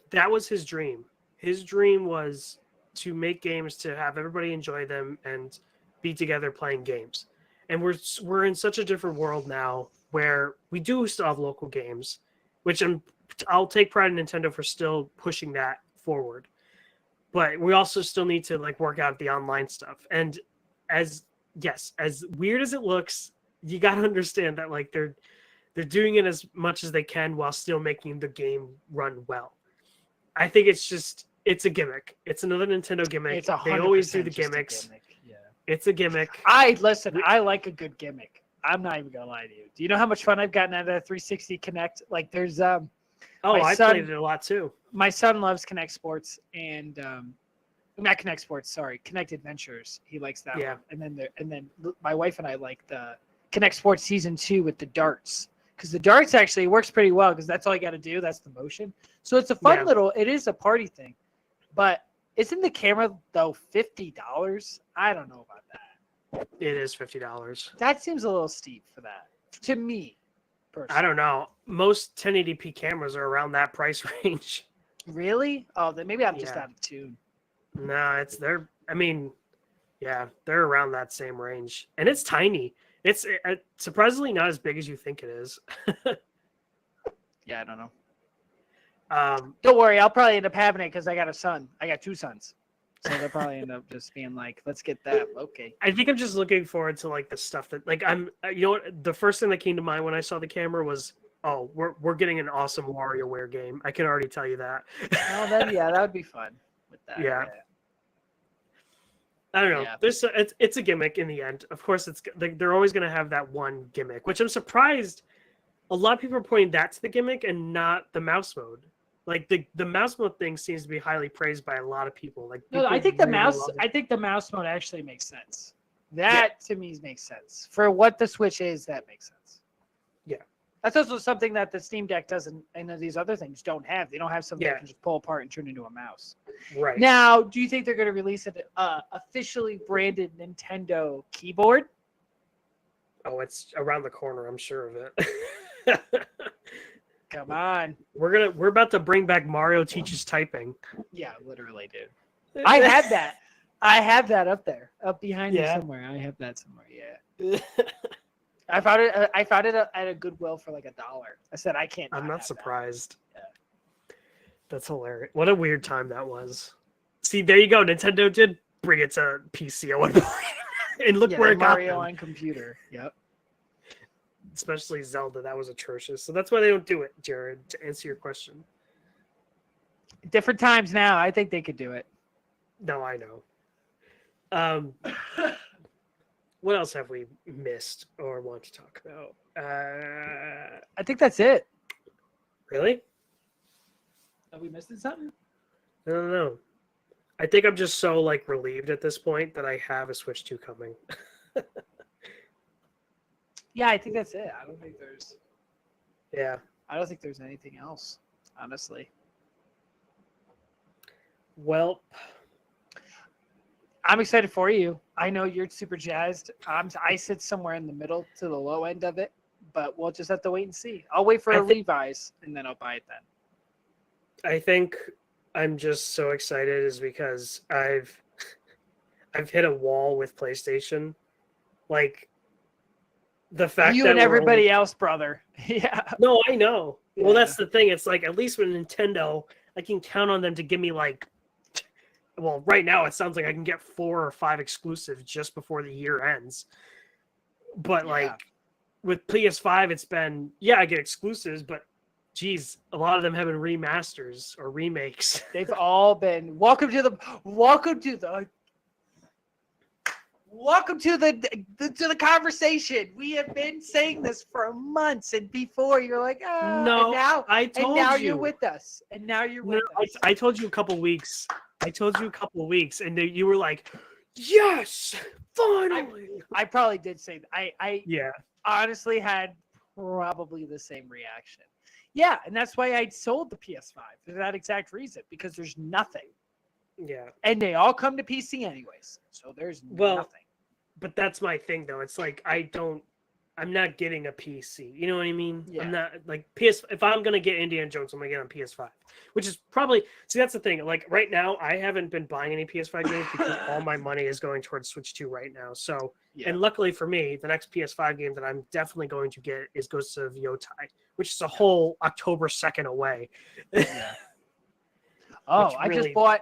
[SPEAKER 1] That was his dream. His dream was to make games, to have everybody enjoy them and be together playing games. And we're in such a different world now where we do still have local games, which I'll take pride in Nintendo for still pushing that forward. But we also still need to like work out the online stuff. And as weird as it looks, you got to understand that like they're doing it as much as they can while still making the game run well. I think it's a gimmick. It's another Nintendo gimmick. They always do the gimmicks.
[SPEAKER 2] Yeah.
[SPEAKER 1] It's a gimmick.
[SPEAKER 2] I like a good gimmick. I'm not even gonna lie to you. Do you know how much fun I've gotten out of that 360 Connect? Like there's I
[SPEAKER 1] played it a lot too.
[SPEAKER 2] My son loves Connect Sports and not Connect Sports, sorry, Connect Adventures. He likes that one. And then my wife and I like the Connect Sports Season 2 with the darts, because the darts actually works pretty well, because that's all you got to do. That's the motion. So it's a fun it is a party thing. But isn't the camera, though, $50? I don't know about that.
[SPEAKER 1] It is $50.
[SPEAKER 2] That seems a little steep for that, to me, personally.
[SPEAKER 1] I don't know. Most 1080p cameras are around that price range.
[SPEAKER 2] Really? Oh, then maybe I'm just out of tune.
[SPEAKER 1] No, they're around that same range. And it's tiny. It's surprisingly not as big as you think it is.
[SPEAKER 2] Yeah, I don't know. Don't worry, I'll probably end up having it because I got a son. I got 2 sons. So they'll probably end up just being like, let's get that. Okay.
[SPEAKER 1] I think I'm just looking forward to like the stuff that like the first thing that came to mind when I saw the camera was Oh, we're getting an awesome WarioWare game. I can already tell you that.
[SPEAKER 2] Oh, then yeah, that would be fun with that.
[SPEAKER 1] Yeah. I don't know.
[SPEAKER 2] Yeah.
[SPEAKER 1] It's a gimmick in the end. Of course, they're always going to have that one gimmick, which I'm surprised. A lot of people are pointing that to the gimmick and not the mouse mode. Like the mouse mode thing seems to be highly praised by a lot of people. Like
[SPEAKER 2] No, I
[SPEAKER 1] people
[SPEAKER 2] think the
[SPEAKER 1] really
[SPEAKER 2] mouse.
[SPEAKER 1] love it.
[SPEAKER 2] I think the mouse mode actually makes sense. That to me makes sense for what the Switch is. That makes sense.
[SPEAKER 1] Yeah.
[SPEAKER 2] That's also something that the Steam Deck doesn't, and these other things don't have. They don't have something
[SPEAKER 1] Yeah.
[SPEAKER 2] that can just pull apart and turn into a mouse.
[SPEAKER 1] Right.
[SPEAKER 2] Now, do you think they're going to release an officially branded Nintendo keyboard?
[SPEAKER 1] Oh, it's around the corner. I'm sure of it.
[SPEAKER 2] Come on.
[SPEAKER 1] We're about to bring back Mario Teaches Typing.
[SPEAKER 2] Yeah, literally, dude. I have that. I have that up there, up behind me somewhere. I have that somewhere. Yeah. I found it at a Goodwill for like $1. I said I can't.
[SPEAKER 1] I'm not surprised.
[SPEAKER 2] Yeah.
[SPEAKER 1] That's hilarious. What a weird time that was. See, there you go. Nintendo did bring it to PC at one point, and look where it got
[SPEAKER 2] Mario
[SPEAKER 1] them.
[SPEAKER 2] on computer. Yep.
[SPEAKER 1] Especially Zelda, that was atrocious. So that's why they don't do it, Jared. To answer your question.
[SPEAKER 2] Different times now. I think they could do it.
[SPEAKER 1] No, I know. What else have we missed or want to talk about?
[SPEAKER 2] I think that's it.
[SPEAKER 1] Really?
[SPEAKER 2] Have we missed something?
[SPEAKER 1] I don't know. I think I'm just so like relieved at this point that I have a Switch 2 coming.
[SPEAKER 2] Yeah, I think that's it. I don't think there's.
[SPEAKER 1] Yeah.
[SPEAKER 2] I don't think there's anything else, honestly.
[SPEAKER 1] Well,
[SPEAKER 2] I'm excited for you. I know you're super jazzed. I sit somewhere in the middle to the low end of it, but we'll just have to wait and see. I'll wait for a Levi's and then I'll buy it then.
[SPEAKER 1] I think I'm just so excited is because I've hit a wall with PlayStation. Like the fact
[SPEAKER 2] you
[SPEAKER 1] that
[SPEAKER 2] and everybody else, brother. Yeah.
[SPEAKER 1] No, I know.
[SPEAKER 2] Yeah.
[SPEAKER 1] Well, that's the thing. It's like at least with Nintendo, I can count on them to give me like. Well, right now it sounds like I can get 4 or 5 exclusives just before the year ends. But like with PS5, it's been I get exclusives, but geez, a lot of them have been remasters or remakes.
[SPEAKER 2] They've all been welcome to the conversation. We have been saying this for months, and before you're like,
[SPEAKER 1] no,
[SPEAKER 2] and now you're with us, and now you're with us.
[SPEAKER 1] I told you a couple weeks. And you were like, yes, finally.
[SPEAKER 2] I probably did say that. I
[SPEAKER 1] yeah,
[SPEAKER 2] honestly had probably the same reaction. Yeah, and that's why I sold the PS5 for that exact reason, because there's nothing.
[SPEAKER 1] Yeah.
[SPEAKER 2] And they all come to PC anyways. So there's nothing.
[SPEAKER 1] But that's my thing though. It's like I'm not getting a PC. You know what I mean?
[SPEAKER 2] Yeah.
[SPEAKER 1] I'm not like if I'm gonna get Indiana Jones, I'm gonna get on PS5. Which is probably that's the thing. Like right now, I haven't been buying any PS5 games because all my money is going towards Switch 2 right now. So and luckily for me, the next PS5 game that I'm definitely going to get is Ghosts of Yotai, which is a whole October 2nd away.
[SPEAKER 2] Yeah. Oh, I just bought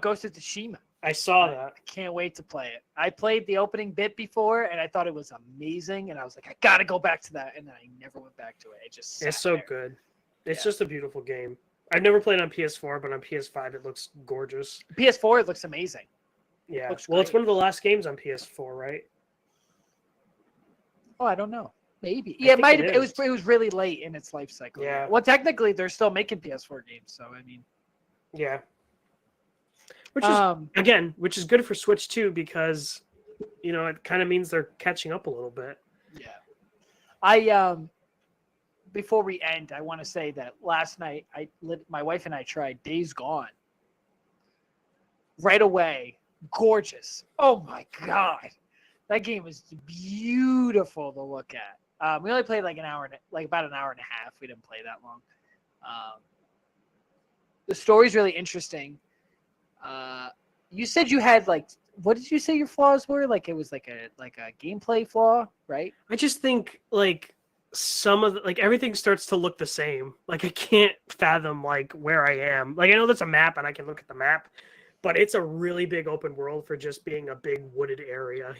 [SPEAKER 2] Ghost of Tsushima.
[SPEAKER 1] I saw that.
[SPEAKER 2] I can't wait to play it. I played the opening bit before, and I thought it was amazing. And I was like, I gotta go back to that. And then I never went back to it. It's
[SPEAKER 1] so good. It's just a beautiful game. I've never played on PS4, but on PS5 it looks gorgeous.
[SPEAKER 2] PS4 it looks amazing.
[SPEAKER 1] Yeah. It's one of the last games on PS4, right?
[SPEAKER 2] Oh, I don't know. Maybe. Yeah, it might have. It was really late in its life cycle.
[SPEAKER 1] Yeah.
[SPEAKER 2] Well, technically, they're still making PS4 games, so I mean.
[SPEAKER 1] Yeah. Which is good for Switch 2 because, it kind of means they're catching up a little bit.
[SPEAKER 2] Yeah. Before we end, I want to say that last night my wife and I tried Days Gone. Right away, gorgeous. Oh my god, that game was beautiful to look at. We only played about an hour and a half. We didn't play that long. The story's really interesting. You said you had what did you say your flaws were? Like it was like a gameplay flaw, right?
[SPEAKER 1] I just think some of everything starts to look the same. Like I can't fathom where I am. Like I know there's a map and I can look at the map, but it's a really big open world for just being a big wooded area,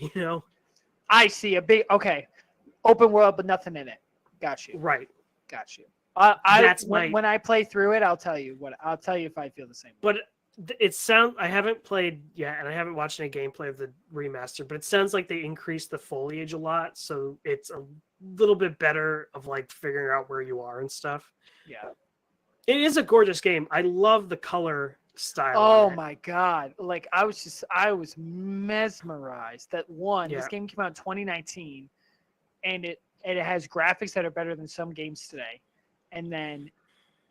[SPEAKER 2] I see a big open world but nothing in it. Got you.
[SPEAKER 1] Right.
[SPEAKER 2] Got you.
[SPEAKER 1] That's
[SPEAKER 2] when I play through it, I'll tell you if I feel the same.
[SPEAKER 1] But I haven't played yet, and I haven't watched any gameplay of the remaster. But it sounds like they increased the foliage a lot, so it's a little bit better of like figuring out where you are and stuff.
[SPEAKER 2] Yeah.
[SPEAKER 1] It is a gorgeous game. I love the color style.
[SPEAKER 2] Oh my god! Like I was mesmerized that this game came out in 2019, and it has graphics that are better than some games today, and then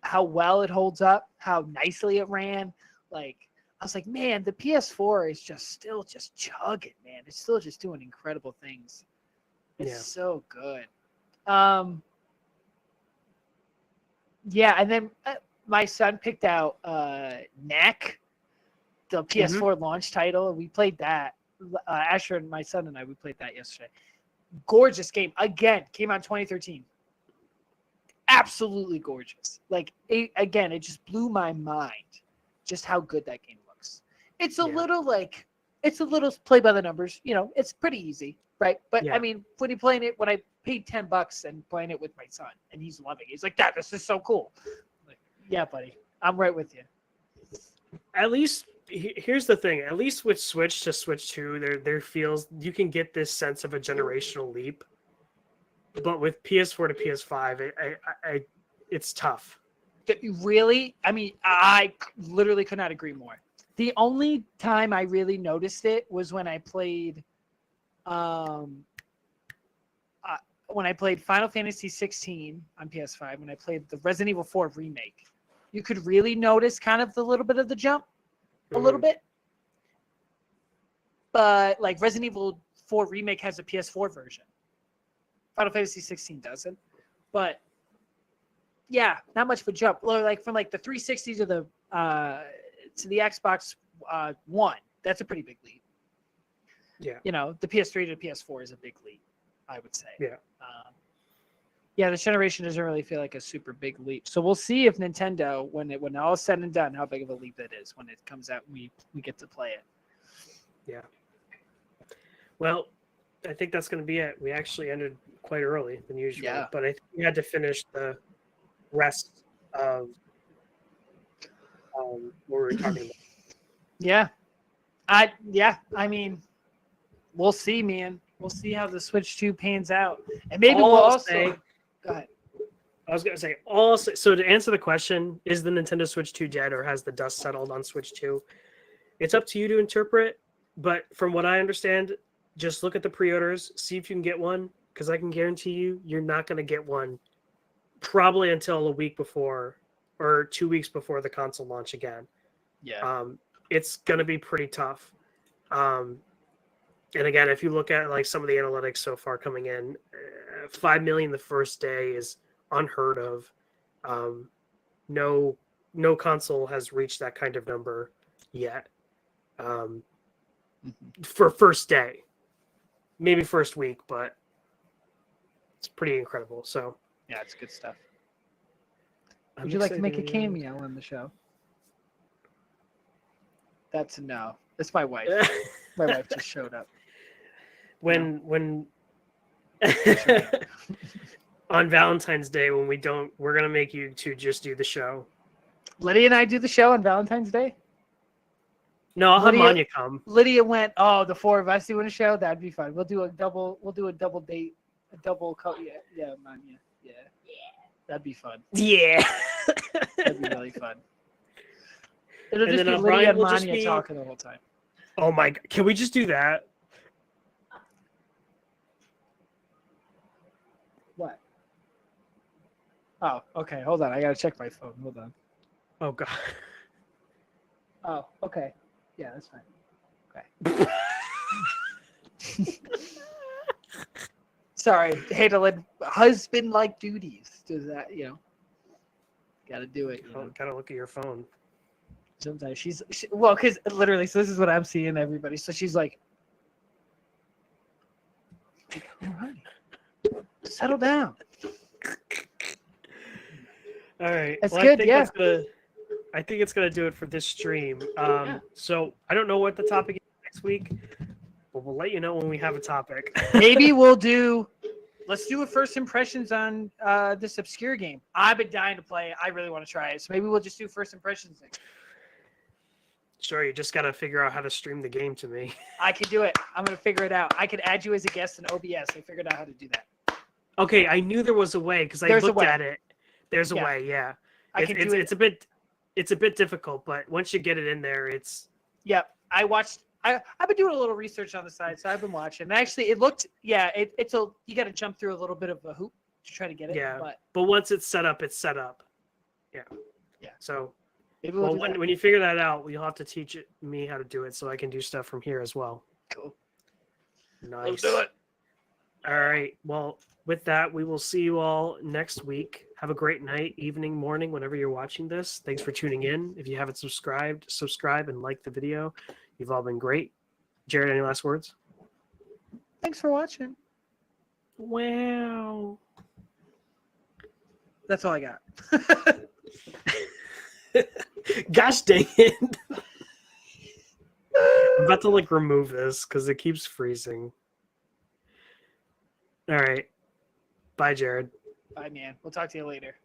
[SPEAKER 2] how well it holds up, how nicely it ran. Like I was like, man, the PS4 is still chugging, man. It's still just doing incredible things. It's so good. Yeah, and then my son picked out Knack, the PS4 launch title. We played that. Asher and my son and we played that yesterday. Gorgeous game. Again, came out in 2013. Absolutely gorgeous. Like, it just blew my mind just how good that game looks. It's a little play by the numbers. It's pretty easy, right? But I mean, when I paid $10 and playing it with my son, and he's loving it. He's like, Dad, this is so cool. I'm like, yeah, buddy, I'm right with you.
[SPEAKER 1] At least here's the thing. At least with Switch to Switch 2, there feels you can get this sense of a generational leap. But with PS4 to PS5, it's tough.
[SPEAKER 2] Really? I mean, I literally could not agree more. The only time I really noticed it was when I played Final Fantasy 16 on PS5, when I played the Resident Evil 4 remake. You could really notice kind of the little bit of the jump, a little bit. But like Resident Evil 4 remake has a PS4 version. Final Fantasy 16 doesn't. But yeah, not much of a jump. Like from like the 360 to the Xbox One, that's a pretty big leap.
[SPEAKER 1] Yeah.
[SPEAKER 2] The PS3 to PS4 is a big leap, I would say.
[SPEAKER 1] Yeah.
[SPEAKER 2] This generation doesn't really feel like a super big leap. So we'll see if Nintendo, when all is said and done, how big of a leap that is when it comes out and we get to play it.
[SPEAKER 1] Yeah. Well, I think that's going to be it. We actually ended quite early than usual, but I think we had to finish the rest of what we were talking about.
[SPEAKER 2] Yeah. I mean, we'll see, man. We'll see how the Switch 2 pans out. And maybe we'll also... Go ahead.
[SPEAKER 1] I was going to say, so to answer the question, is the Nintendo Switch 2 dead or has the dust settled on Switch 2? It's up to you to interpret, but from what I understand, just look at the pre-orders, see if you can get one, because I can guarantee you're not going to get one probably until a week before or 2 weeks before the console launch again.
[SPEAKER 2] Yeah.
[SPEAKER 1] It's going to be pretty tough. And again, if you look at like some of the analytics so far coming in, 5 million the first day is unheard of. No console has reached that kind of number yet. For first day, maybe first week, but it's pretty incredible. So
[SPEAKER 2] yeah, it's good stuff. Would you like to make a cameo on the show? That's a no. That's my wife. My wife just showed up.
[SPEAKER 1] When on Valentine's Day, when we're gonna make you to just do the show.
[SPEAKER 2] Lydia and I do the show on Valentine's Day.
[SPEAKER 1] No, I'll have Manya come.
[SPEAKER 2] Lydia went, the four of us doing a show. That'd be fun. We'll do a double date, yeah, Manya, yeah. That'd be fun.
[SPEAKER 1] Yeah,
[SPEAKER 2] that'd be really fun. It'll just be Lydia and Manya talking the whole time.
[SPEAKER 1] Oh my God, can we just do that?
[SPEAKER 2] What? Oh, okay. Hold on. I gotta check my phone. Hold on.
[SPEAKER 1] Oh God.
[SPEAKER 2] Oh, okay. Yeah, that's fine. Okay. Sorry, Hadalin. Husband-like duties. Does that, gotta do it.
[SPEAKER 1] Gotta look at your phone.
[SPEAKER 2] Sometimes because literally, so this is what I'm seeing, everybody. So she's like, all right, settle down.
[SPEAKER 1] All right.
[SPEAKER 2] That's good,
[SPEAKER 1] I think it's gonna do it for this stream. So I don't know what the topic is next week, but we'll let you know when we have a topic.
[SPEAKER 2] Maybe we'll do let's do a first impressions on this obscure game. I've been dying to play it. I really want to try it. So maybe we'll just do first impressions next.
[SPEAKER 1] Sure, you just got to figure out how to stream the game to me.
[SPEAKER 2] I can do it. I'm going to figure it out. I could add you as a guest in OBS. I figured out how to do that.
[SPEAKER 1] Okay, I knew there was a way because I looked at it. There's a way, yeah.
[SPEAKER 2] I can do it.
[SPEAKER 1] It's a bit difficult, but once you get it in there, it's.
[SPEAKER 2] Yep, I watched. I've been doing a little research on the side, so I've been watching. And actually, it looked. Yeah, it's a. You got to jump through a little bit of a hoop to try to get it.
[SPEAKER 1] Yeah,
[SPEAKER 2] but
[SPEAKER 1] once it's set up, it's set up. Yeah.
[SPEAKER 2] Yeah.
[SPEAKER 1] So.
[SPEAKER 2] Maybe
[SPEAKER 1] Well, when you figure that out, you'll have to teach me how to do it so I can do stuff from here as well.
[SPEAKER 2] Cool.
[SPEAKER 1] Nice.
[SPEAKER 2] Let's do it.
[SPEAKER 1] All right. Well, with that, we will see you all next week. Have a great night, evening, morning, whenever you're watching this. Thanks for tuning in. If you haven't subscribed, subscribe and like the video. You've all been great. Jared, any last words?
[SPEAKER 2] Thanks for watching.
[SPEAKER 1] Wow.
[SPEAKER 2] That's all I got.
[SPEAKER 1] Gosh dang it. I'm about to remove this because it keeps freezing. All right. Bye, Jared.
[SPEAKER 2] Bye, man. We'll talk to you later.